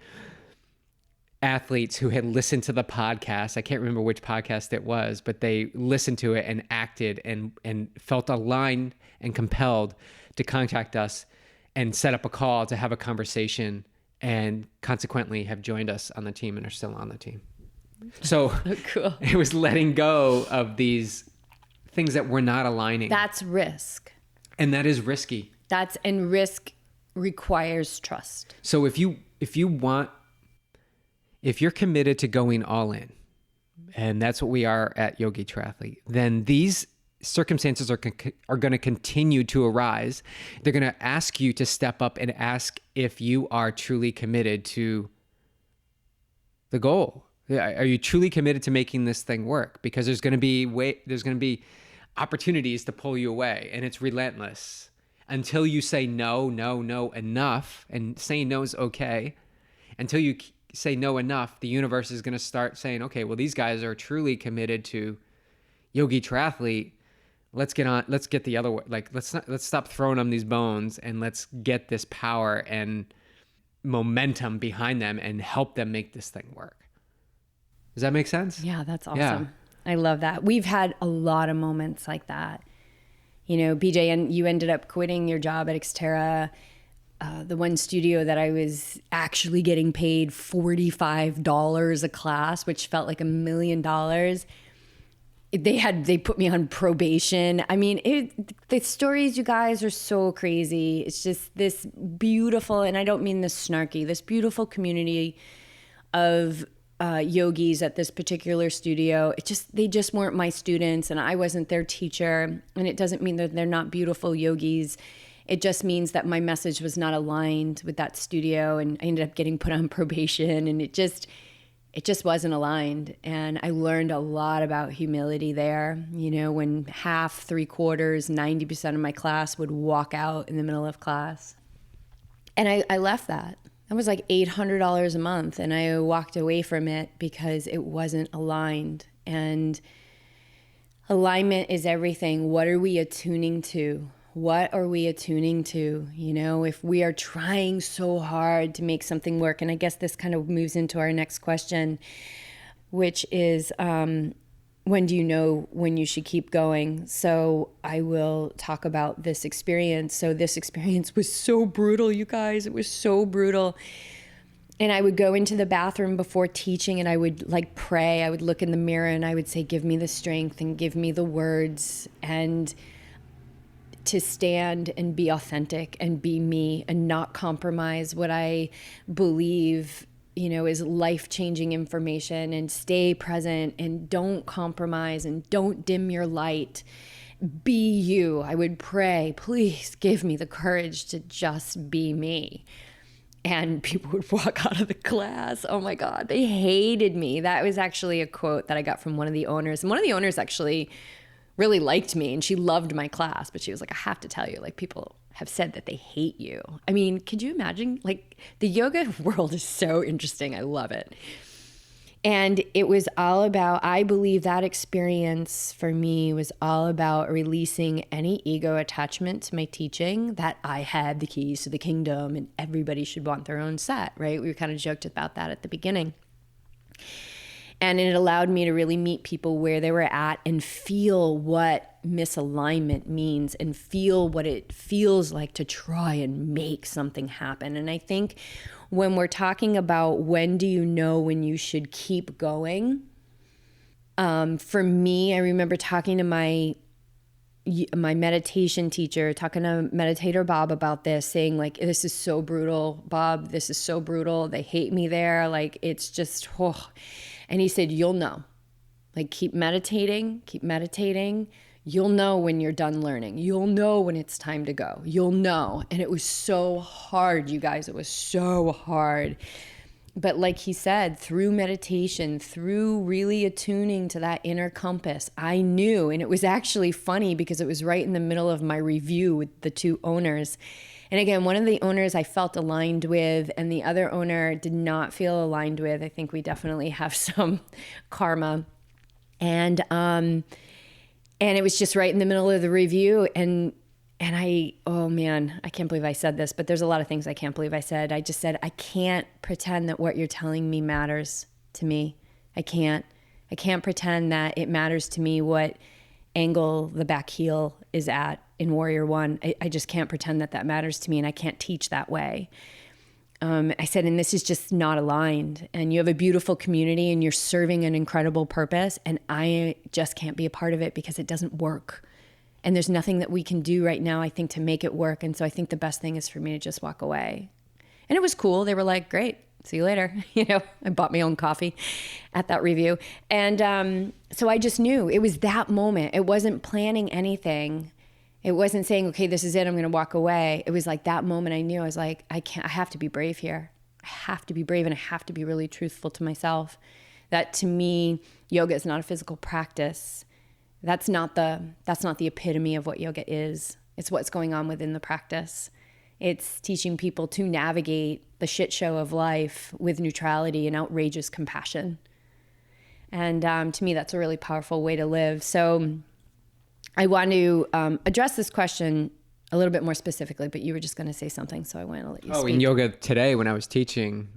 athletes who had listened to the podcast. I can't remember which podcast it was, but they listened to it and acted and felt aligned and compelled to contact us and set up a call to have a conversation, and consequently have joined us on the team and are still on the team. So cool. It was letting go of these things that were not aligning. That's risk. And that is risky. And risk requires trust. So if you're committed to going all in, and that's what we are at YogiTriathlete, then these circumstances are going to continue to arise. They're going to ask you to step up and ask if you are truly committed to the goal. Are you truly committed to making this thing work? Because there's going to be opportunities to pull you away, and it's relentless until you say no enough. And saying no is okay. Until you say no enough, the universe is going to start saying, okay, well, these guys are truly committed to YogiTriathlete. Let's get the other way. Let's stop throwing them these bones, and let's get this power and momentum behind them and help them make this thing work. Does that make sense? Yeah, that's awesome. Yeah. I love that. We've had a lot of moments like that. BJ, and you ended up quitting your job at Xterra, the one studio that I was actually getting paid $45 a class, which felt like $1 million. They put me on probation. I mean, the stories, you guys, are so crazy. It's just this beautiful, and I don't mean this snarky, this beautiful community of yogis at this particular studio. They just weren't my students, and I wasn't their teacher. And it doesn't mean that they're not beautiful yogis. It just means that my message was not aligned with that studio, and I ended up getting put on probation, and it just wasn't aligned. And I learned a lot about humility there. When half, 3/4, 90% of my class would walk out in the middle of class. And I left that. that was like $800 a month. And I walked away from it because it wasn't aligned. And alignment is everything. What are we attuning to? What are we attuning to? You know, if we are trying so hard to make something work, and I guess this kind of moves into our next question, which is, when do you know when you should keep going? So I will talk about this experience. So this experience was so brutal, you guys. It was so brutal. And I would go into the bathroom before teaching and I would like pray. I would look in the mirror and I would say, give me the strength and give me the words and to stand and be authentic and be me and not compromise what I believe, you know, is life-changing information, and stay present and don't compromise and don't dim your light. Be you. I would pray, please give me the courage to just be me. And people would walk out of the class. Oh my God, they hated me. That was actually a quote that I got from one of the owners. And one of the owners actually really liked me and she loved my class, but she was like, I have to tell you, like, people have said that they hate you. I mean, could you imagine? Like, the yoga world is so interesting. I love it. And it was all about, I believe that experience for me was all about releasing any ego attachment to my teaching, that I had the keys to the kingdom and everybody should want their own set, right? We kind of joked about that at the beginning. And it allowed me to really meet people where they were at and feel what misalignment means and feel what it feels like to try and make something happen. And I think when we're talking about when do you know when you should keep going, for me, I remember talking to my meditation teacher, talking to Meditator Bob about this, saying like, this is so brutal, Bob, this is so brutal. They hate me there. Like, it's just, oh. And he said, you'll know, like, keep meditating. You'll know when you're done learning. You'll know when it's time to go. You'll know. And it was so hard, you guys. It was so hard. But like he said, through meditation, through really attuning to that inner compass, I knew. And it was actually funny because it was right in the middle of my review with the two owners. And again, one of the owners I felt aligned with, and the other owner did not feel aligned with. I think we definitely have some karma. And it was just right in the middle of the review. And I, oh man, I can't believe I said this, but there's a lot of things I can't believe I said. I just said, I can't pretend that what you're telling me matters to me. I can't pretend that it matters to me what angle the back heel is at in Warrior One. I just can't pretend that that matters to me, and I can't teach that way. I said, and this is just not aligned, and you have a beautiful community and you're serving an incredible purpose, and I just can't be a part of it because it doesn't work. And there's nothing that we can do right now, I think, to make it work. And so I think the best thing is for me to just walk away. And it was cool. They were like, great, see you later. You know, I bought my own coffee at that review. And so I just knew it was that moment. It wasn't planning anything. It wasn't saying, okay, this is it, I'm going to walk away. It was like that moment I knew. I was like, I have to be brave here. I have to be brave, and I have to be really truthful to myself. That to me, yoga is not a physical practice. That's not the epitome of what yoga is. It's what's going on within the practice. It's teaching people to navigate the shit show of life with neutrality and outrageous compassion. And to me, that's a really powerful way to live. So I want to address this question a little bit more specifically, but you were just going to say something, so I want to let you speak. In yoga today, when I was teaching,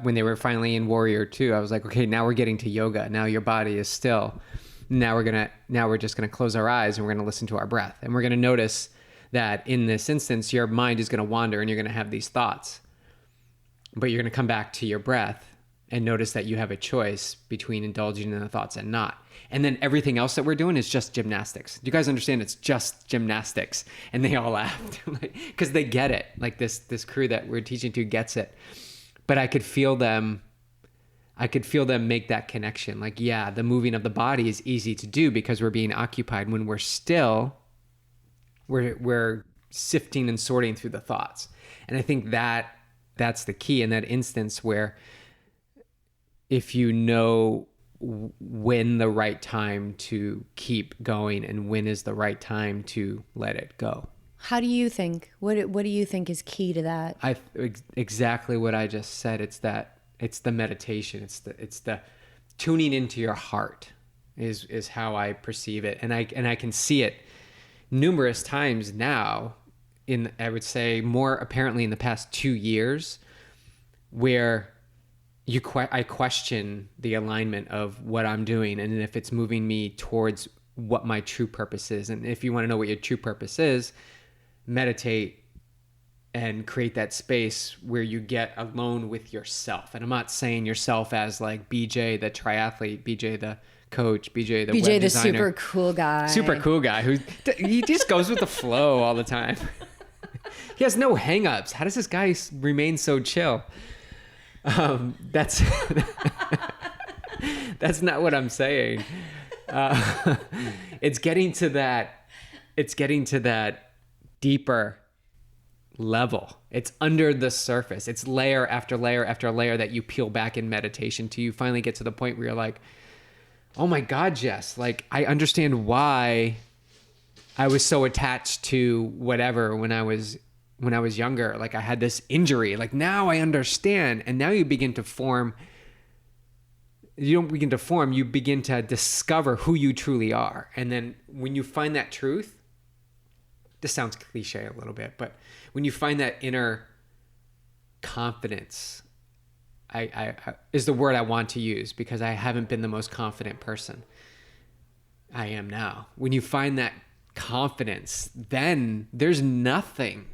when they were finally in Warrior 2, I was like, okay, now we're getting to yoga. Now your body is still. Now we're just going to close our eyes and we're going to listen to our breath. And we're going to notice that in this instance, your mind is going to wander and you're going to have these thoughts. But you're going to come back to your breath and notice that you have a choice between indulging in the thoughts and not. And then everything else that we're doing is just gymnastics. Do you guys understand? It's just gymnastics. And they all laughed because they get it. Like this crew that we're teaching to gets it. But I could feel them make that connection. Like, yeah, the moving of the body is easy to do because we're being occupied. When we're still, we're sifting and sorting through the thoughts. And I think that's the key in that instance, where if you know when the right time to keep going and when is the right time to let it go. How do you think? What do you think is key to that? Exactly what I just said. It's the meditation. It's the tuning into your heart is how I perceive it. And I can see it numerous times now I would say more apparently in the past 2 years, where I question the alignment of what I'm doing and if it's moving me towards what my true purpose is. And if you want to know what your true purpose is, meditate and create that space where you get alone with yourself. And I'm not saying yourself as like BJ the triathlete, BJ the coach, BJ the web designer. Super cool guy who he just goes with the flow all the time. He has no hangups. How does this guy remain so chill? That's that's not what I'm saying. It's getting to that deeper level. It's under the surface. It's layer after layer after layer that you peel back in meditation till you finally get to the point where you're like, oh my God, Jess, like I understand why I was so attached to whatever when I was younger. Like I had this injury. Like now I understand. And now you begin to form. You don't begin to form. You begin to discover who you truly are. And then when you find that truth, this sounds cliche a little bit, but when you find that inner confidence, I is the word I want to use because I haven't been the most confident person. I am now. When you find that confidence, then there's nothing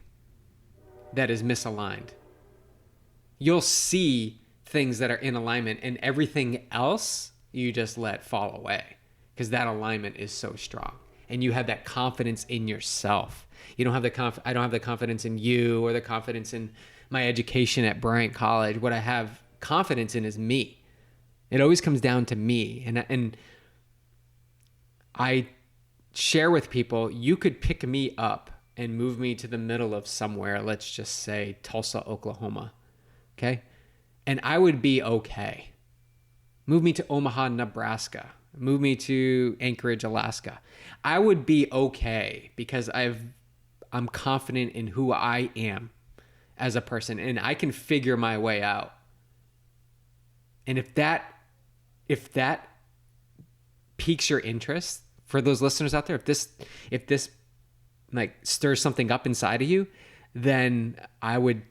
that is misaligned. You'll see things that are in alignment, and everything else you just let fall away because that alignment is so strong. And you have that confidence in yourself. You don't have I don't have the confidence in you or the confidence in my education at Bryant College. What I have confidence in is me. It always comes down to me. And I share with people, you could pick me up and move me to the middle of somewhere, let's just say Tulsa, Oklahoma. Okay? And I would be okay. Move me to Omaha, Nebraska. Move me to Anchorage, Alaska. I would be okay because I'm confident in who I am as a person and I can figure my way out. And if that piques your interest for those listeners out there, if this like stirs something up inside of you, then I would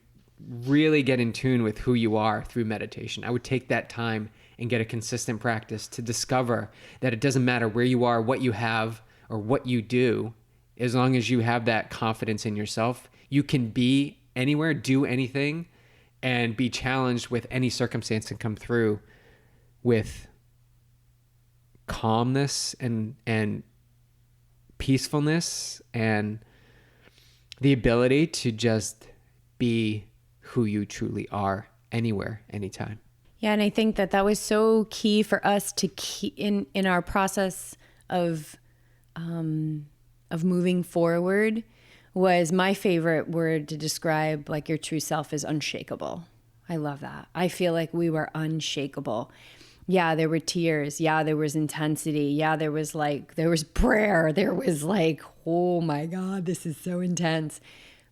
really get in tune with who you are through meditation. I would take that time and get a consistent practice to discover that it doesn't matter where you are, what you have, or what you do, as long as you have that confidence in yourself, you can be anywhere, do anything, and be challenged with any circumstance and come through with calmness and peacefulness and the ability to just be who you truly are anywhere, anytime. Yeah, and I think that was so key for us to keep in our process of moving forward. Was my favorite word to describe like your true self is unshakable. I love that. I feel like we were unshakable. Yeah, there were tears. Yeah, there was intensity. Yeah, there was prayer. There was like, oh my God, this is so intense.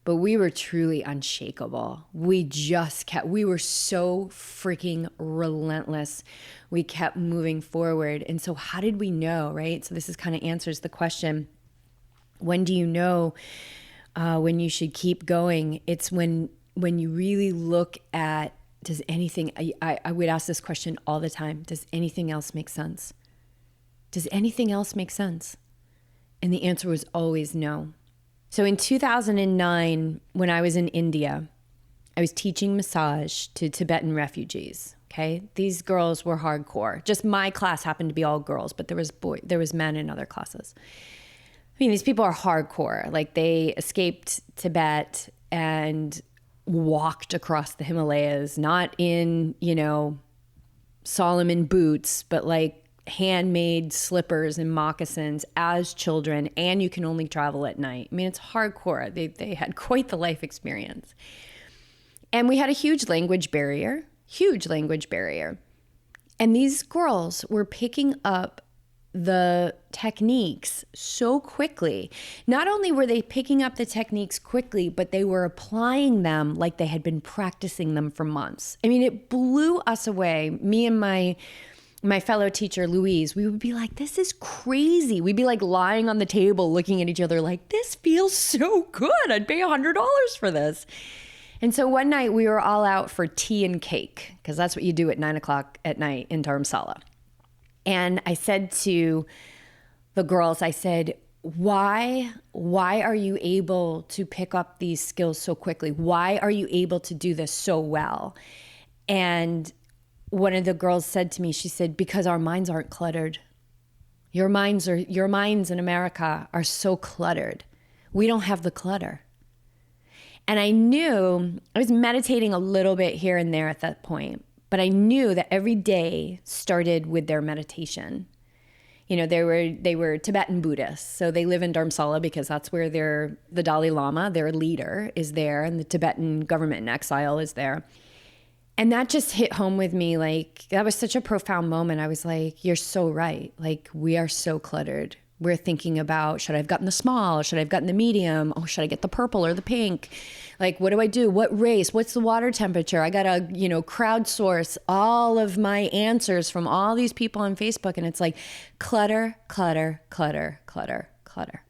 But we were truly unshakable. We were so freaking relentless. We kept moving forward. And so how did we know, right? So this is kind of answers the question. When do you know when you should keep going? It's when you really look at, does anything, I would ask this question all the time. Does anything else make sense? Does anything else make sense? And the answer was always no. So in 2009, when I was in India, I was teaching massage to Tibetan refugees. Okay. These girls were hardcore. Just my class happened to be all girls, but there was men in other classes. I mean, these people are hardcore. Like they escaped Tibet and walked across the Himalayas, not in, Solomon boots, but like handmade slippers and moccasins as children, and you can only travel at night. I mean, it's hardcore. They had quite the life experience. And we had a huge language barrier. And these girls were picking up the techniques so quickly. Not only were they picking up the techniques quickly, but they were applying them like they had been practicing them for months. I mean, it blew us away. Me and my fellow teacher, Louise, we would be like, this is crazy. We'd be like lying on the table looking at each other like, this feels so good. I'd pay $100 for this. And so one night we were all out for tea and cake, because that's what you do at 9:00 at night in Dharamsala. And I said to the girls, I said, why are you able to pick up these skills so quickly? Why are you able to do this so well? And one of the girls said to me, she said, because our minds aren't cluttered. Your minds in America are so cluttered. We don't have the clutter. And I knew, I was meditating a little bit here and there at that point, but I knew that every day started with their meditation. You know, they were Tibetan Buddhists, so they live in Dharamsala because that's where the Dalai Lama, their leader, is there, and the Tibetan government in exile is there. And that just hit home with me. Like, that was such a profound moment. I was like, you're so right. Like, we are so cluttered. We're thinking about, should I have gotten the small? Should I have gotten the medium? Oh, should I get the purple or the pink? Like, what do I do? What race? What's the water temperature? I got to, crowdsource all of my answers from all these people on Facebook. And it's like clutter, clutter, clutter, clutter, clutter.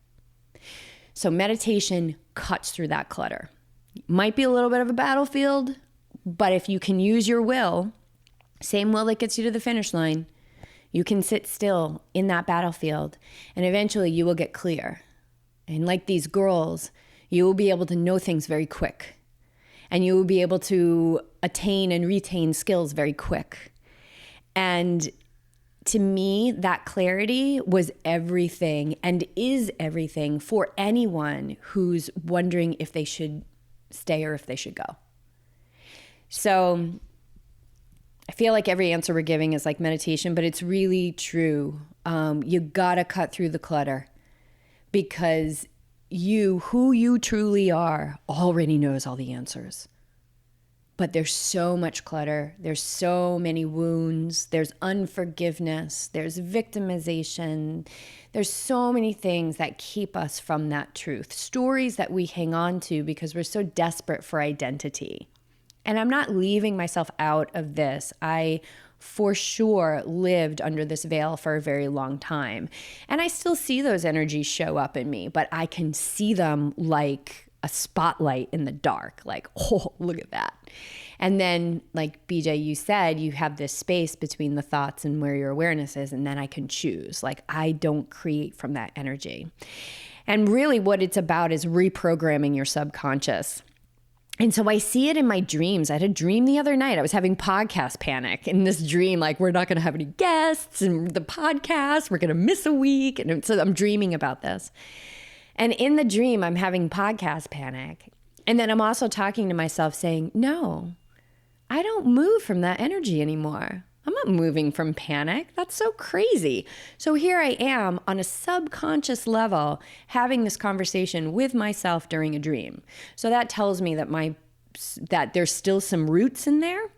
So meditation cuts through that clutter. Might be a little bit of a battlefield, but if you can use your will, same will that gets you to the finish line, you can sit still in that battlefield, and eventually you will get clear. And like these girls, you will be able to know things very quick, and you will be able to attain and retain skills very quick. And to me, that clarity was everything and is everything for anyone who's wondering if they should stay or if they should go. So I feel like every answer we're giving is like meditation, but it's really true. You gotta cut through the clutter, because who you truly are, already knows all the answers. But there's so much clutter. There's so many wounds. There's unforgiveness. There's victimization. There's so many things that keep us from that truth. Stories that we hang on to because we're so desperate for identity. And I'm not leaving myself out of this. I, for sure, lived under this veil for a very long time. And I still see those energies show up in me, but I can see them like a spotlight in the dark. Like, oh, look at that. And then, like BJ, you said, you have this space between the thoughts and where your awareness is, and then I can choose. Like, I don't create from that energy. And really what it's about is reprogramming your subconscious. And so I see it in my dreams. I had a dream the other night. I was having podcast panic in this dream, like we're not going to have any guests and the podcast, we're going to miss a week. And so I'm dreaming about this. And in the dream, I'm having podcast panic. And then I'm also talking to myself saying, no, I don't move from that energy anymore. I'm not moving from panic. That's so crazy. So here I am on a subconscious level having this conversation with myself during a dream. So that tells me that there's still some roots in there,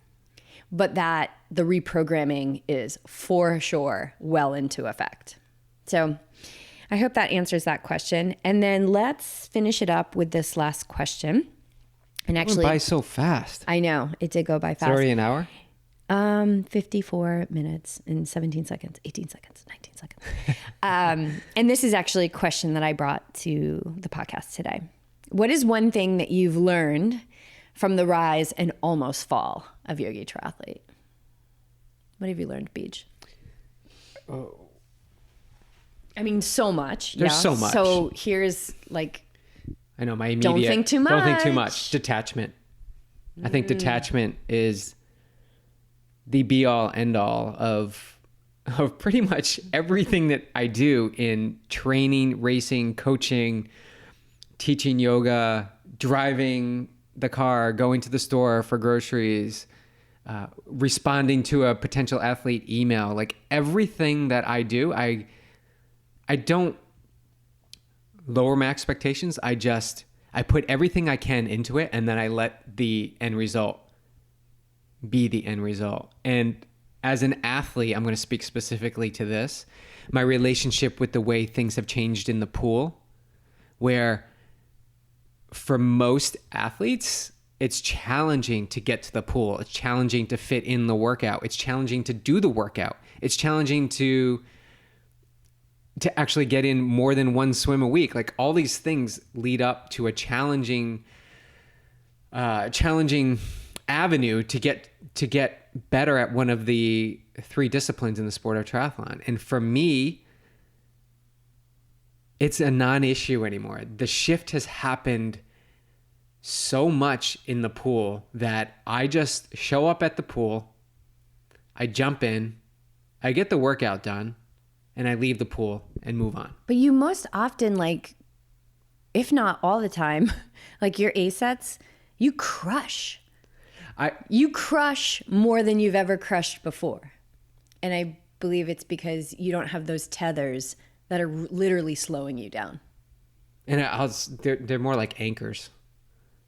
but that the reprogramming is for sure well into effect. So I hope that answers that question. And then let's finish it up with this last question. And actually, it went by so fast. I know, it did go by fast. It's already an hour? 54 minutes and 17 seconds, 18 seconds, 19 seconds. And this is actually a question that I brought to the podcast today. What is one thing that you've learned from the rise and almost fall of YogiTriathlete? What have you learned, Beej? Oh. I mean, so much. There's so much. So here's like, I know my immediate. Don't think too much. Don't think too much. Detachment. I think detachment is the be all end all of pretty much everything that I do in training, racing, coaching, teaching yoga, driving the car, going to the store for groceries, responding to a potential athlete email. Like everything that I do, I don't lower my expectations. I put everything I can into it, and then I let the end result be the end result. And as an athlete, I'm going to speak specifically to this, my relationship with the way things have changed in the pool, where for most athletes, it's challenging to get to the pool. It's challenging to fit in the workout. It's challenging to do the workout. It's challenging to actually get in more than one swim a week. Like, all these things lead up to a challenging avenue to get better at one of the 3 disciplines in the sport of triathlon. And for me, it's a non-issue anymore. The shift has happened so much in the pool that I just show up at the pool, I jump in, I get the workout done, and I leave the pool and move on. But you most often, like, if not all the time, like your A sets, you crush. You crush more than you've ever crushed before. And I believe it's because you don't have those tethers that are literally slowing you down. And they're more like anchors.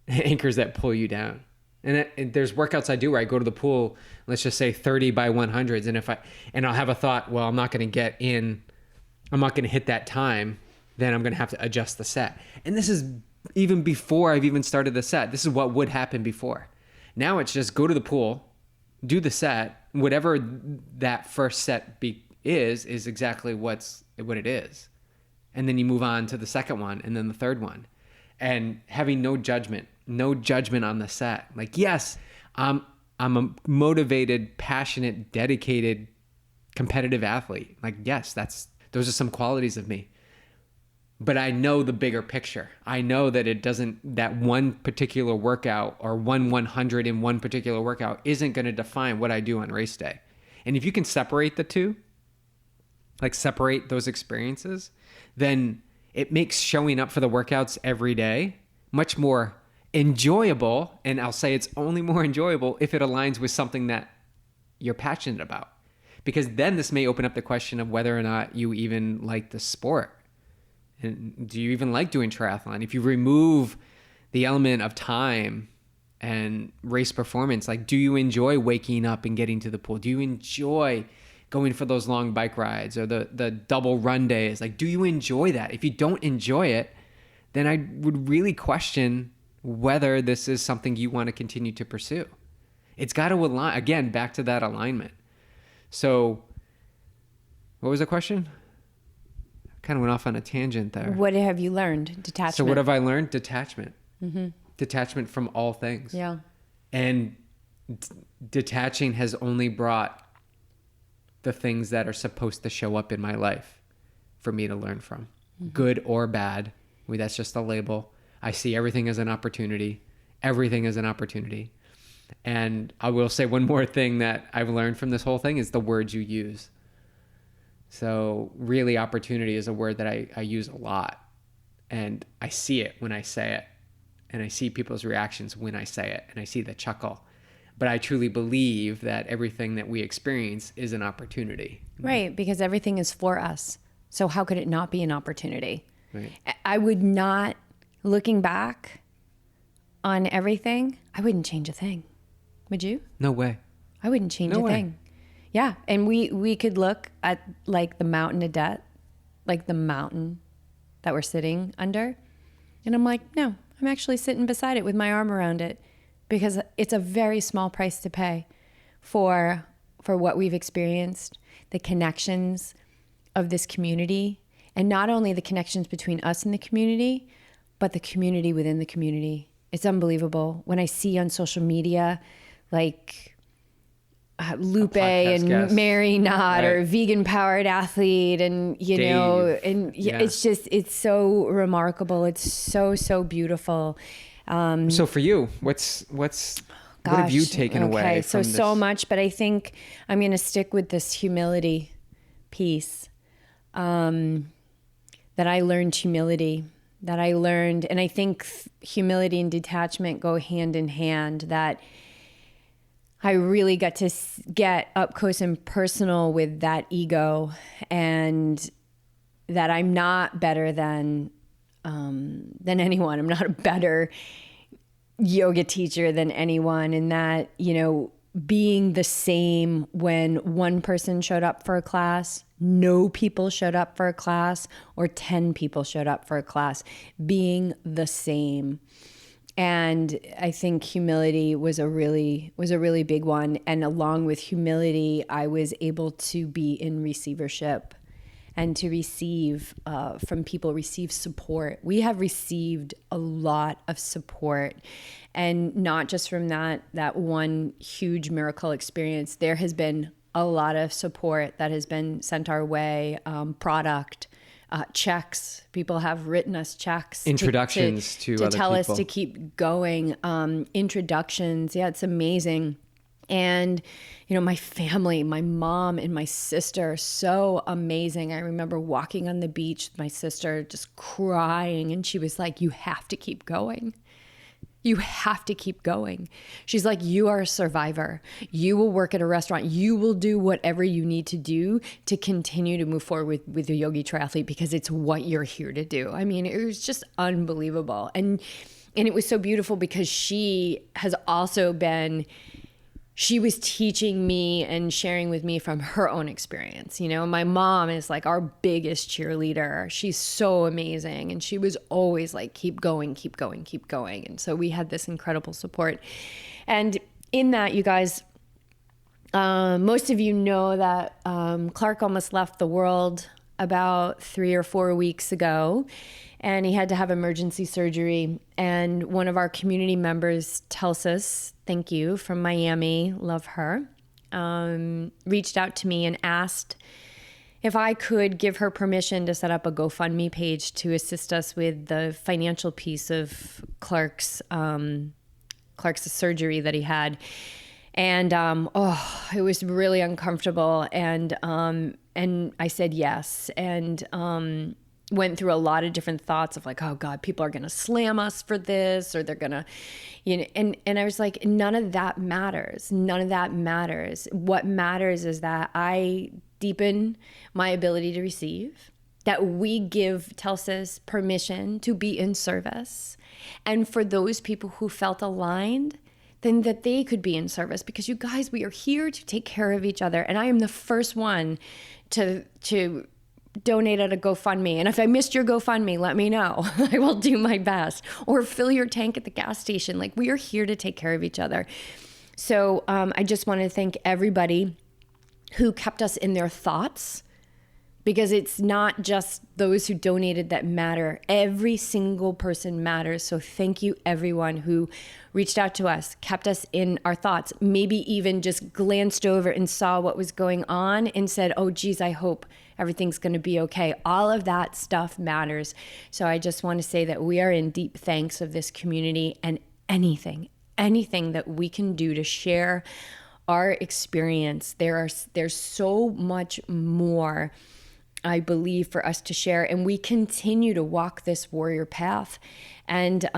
Anchors that pull you down. And there's workouts I do where I go to the pool, let's just say 30 by 100s. And I'll have a thought, well, I'm not going to hit that time. Then I'm going to have to adjust the set. And this is even before I've even started the set. This is what would happen before. Now it's just go to the pool, do the set, whatever that first set is exactly what it is. And then you move on to the second one and then the third one. And having no judgment on the set. Like, yes, I'm a motivated, passionate, dedicated, competitive athlete. Like, yes, those are some qualities of me. But I know the bigger picture. I know that that one particular workout or 100 in one particular workout isn't going to define what I do on race day. And if you can separate the two, like separate those experiences, then it makes showing up for the workouts every day much more enjoyable. And I'll say it's only more enjoyable if it aligns with something that you're passionate about. Because then this may open up the question of whether or not you even like the sport. And do you even like doing triathlon? If you remove the element of time and race performance, like, do you enjoy waking up and getting to the pool? Do you enjoy going for those long bike rides or the double run days? Like, do you enjoy that? If you don't enjoy it, then I would really question whether this is something you want to continue to pursue. It's got to align, again, back to that alignment. So what was the question? Kind of went off on a tangent there. What have you learned? Detachment. So what have I learned? Detachment. Mm-hmm. Detachment from all things. Yeah. And detaching has only brought the things that are supposed to show up in my life for me to learn from. Mm-hmm. Good or bad. That's just a label. I see everything as an opportunity. Everything is an opportunity. And I will say one more thing that I've learned from this whole thing is the words you use. So really, opportunity is a word that I use a lot, and I see it when I say it, and I see people's reactions when I say it, and I see the chuckle. But I truly believe that everything that we experience is an opportunity. Right, because everything is for us. So how could it not be an opportunity? Right. I would not, looking back on everything, I wouldn't change a thing. Would you? No way. I wouldn't change a thing. Yeah, and we could look at like the mountain of debt, like the mountain that we're sitting under. And I'm like, no, I'm actually sitting beside it with my arm around it because it's a very small price to pay for what we've experienced, the connections of this community, and not only the connections between us and the community, but the community within the community. It's unbelievable. When I see on social media, like Lupe and guest. Mary Knott, right. or vegan powered athlete, and you Dave. know, and yeah. it's so remarkable. It's so beautiful. So for you, what have you taken away from this? So much, but I think I'm going to stick with this humility piece. That I learned humility. That I learned, and I think humility and detachment go hand in hand. That I really got to get up close and personal with that ego, and that I'm not better than anyone. I'm not a better yoga teacher than anyone, and that, you know, being the same when one person showed up for a class, no people showed up for a class, or 10 people showed up for a class, being the same. And I think humility was a really big one. And along with humility, I was able to be in receivership and to receive from people, receive support. We have received a lot of support, and not just from that one huge miracle experience. There has been a lot of support that has been sent our way, product, checks. People have written us checks. Introductions to other tell people. us to keep going. Introductions. Yeah, it's amazing. And, my family, my mom and my sister, so amazing. I remember walking on the beach with my sister just crying, and she was like, "You have to keep going. You have to keep going." She's like, "You are a survivor. You will work at a restaurant. You will do whatever you need to do to continue to move forward with the YogiTriathlete, because it's what you're here to do." I mean, it was just unbelievable. And it was so beautiful because she has also been... She was teaching me and sharing with me from her own experience. My mom is like our biggest cheerleader. She's so amazing. And she was always like, keep going, keep going, keep going. And so we had this incredible support. And in that, you guys, most of you know that Clark almost left the world about 3 or 4 weeks ago. And he had to have emergency surgery. And one of our community members, Telsis, thank you, from Miami, love her, reached out to me and asked if I could give her permission to set up a GoFundMe page to assist us with the financial piece of Clark's surgery that he had. And it was really uncomfortable. And I said yes. And went through a lot of different thoughts of like, oh God, people are going to slam us for this, or they're going to, and I was like, none of that matters. None of that matters. What matters is that I deepen my ability to receive, that we give Telsis permission to be in service. And for those people who felt aligned, then that they could be in service, because you guys, we are here to take care of each other. And I am the first one to donate at a GoFundMe. And if I missed your GoFundMe, let me know. I will do my best. Or fill your tank at the gas station. Like, we are here to take care of each other. So I just want to thank everybody who kept us in their thoughts, because it's not just those who donated that matter. Every single person matters. So thank you, everyone who reached out to us, kept us in our thoughts, maybe even just glanced over and saw what was going on and said, oh, geez, I hope everything's going to be okay. All of that stuff matters. So I just want to say that we are in deep thanks of this community, and anything that we can do to share our experience. There's so much more, I believe, for us to share, and we continue to walk this warrior path. And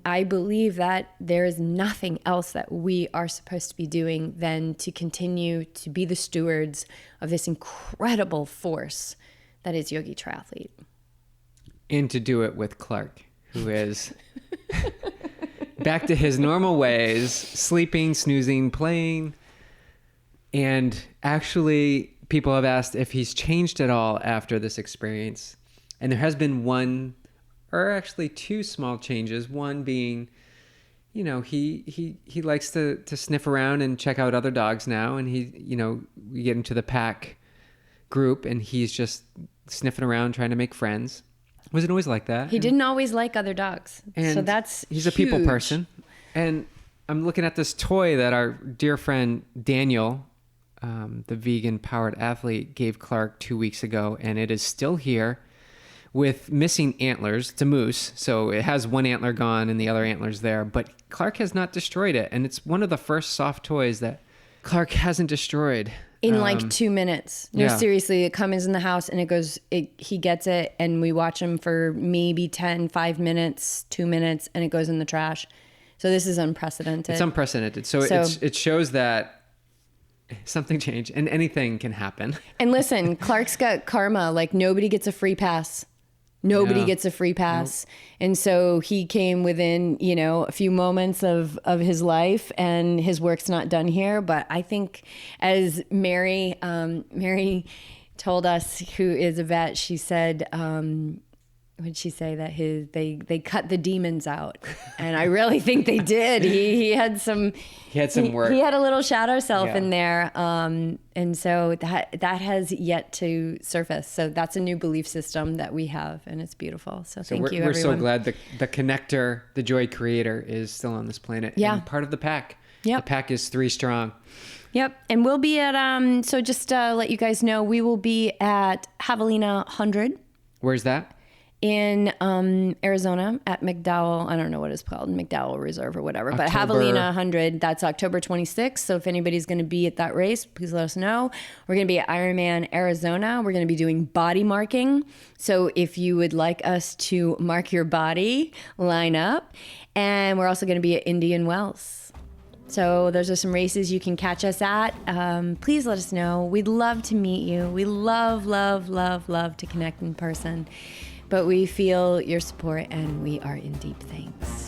I believe that there is nothing else that we are supposed to be doing than to continue to be the stewards of this incredible force that is YogiTriathlete. And to do it with Clark, who is back to his normal ways, sleeping, snoozing, playing. And actually, people have asked if he's changed at all after this experience. And there has been one, or actually two small changes. One being, he likes to sniff around and check out other dogs now. And we get into the pack group and he's just sniffing around trying to make friends. Wasn't always like that. He didn't always like other dogs. And so that's he's huge. A people person. And I'm looking at this toy that our dear friend Daniel, the vegan powered athlete, gave Clark 2 weeks ago, and it is still here with missing antlers. It's a moose, so it has one antler gone and the other antler's there, but Clark has not destroyed it, and it's one of the first soft toys that Clark hasn't destroyed. In like 2 minutes. No, yeah. Seriously, it comes in the house and he gets it, and we watch him for maybe 5 minutes, 2 minutes, and it goes in the trash. So this is unprecedented. It's unprecedented. So it shows that something changed, and anything can happen. And listen, Clark's got karma. Like, nobody gets a free pass. Nobody No. gets a free pass. And so he came within, a few moments of his life, and his work's not done here. But I think, as Mary told us, who is a vet, she said, what did she say? That they cut the demons out. And I really think they did. He had some work. He had a little shadow self in there. And so that has yet to surface. So that's a new belief system that we have, and it's beautiful. So thank you, everyone. We're so glad the connector, the joy creator, is still on this planet. Yeah. And part of the pack. Yep. The pack is 3 strong. Yep. And we'll be at, so just to let you guys know, we will be at Javelina 100. Where's that? In Arizona at McDowell, I don't know what it's called, McDowell Reserve or whatever, but Javelina 100, that's October 26th. So if anybody's going to be at that race, please let us know. We're going to be at Ironman Arizona. We're going to be doing body marking. So if you would like us to mark your body, line up. And we're also going to be at Indian Wells. So those are some races you can catch us at. Please let us know. We'd love to meet you. We love, love, love, love to connect in person. But we feel your support, and we are in deep thanks.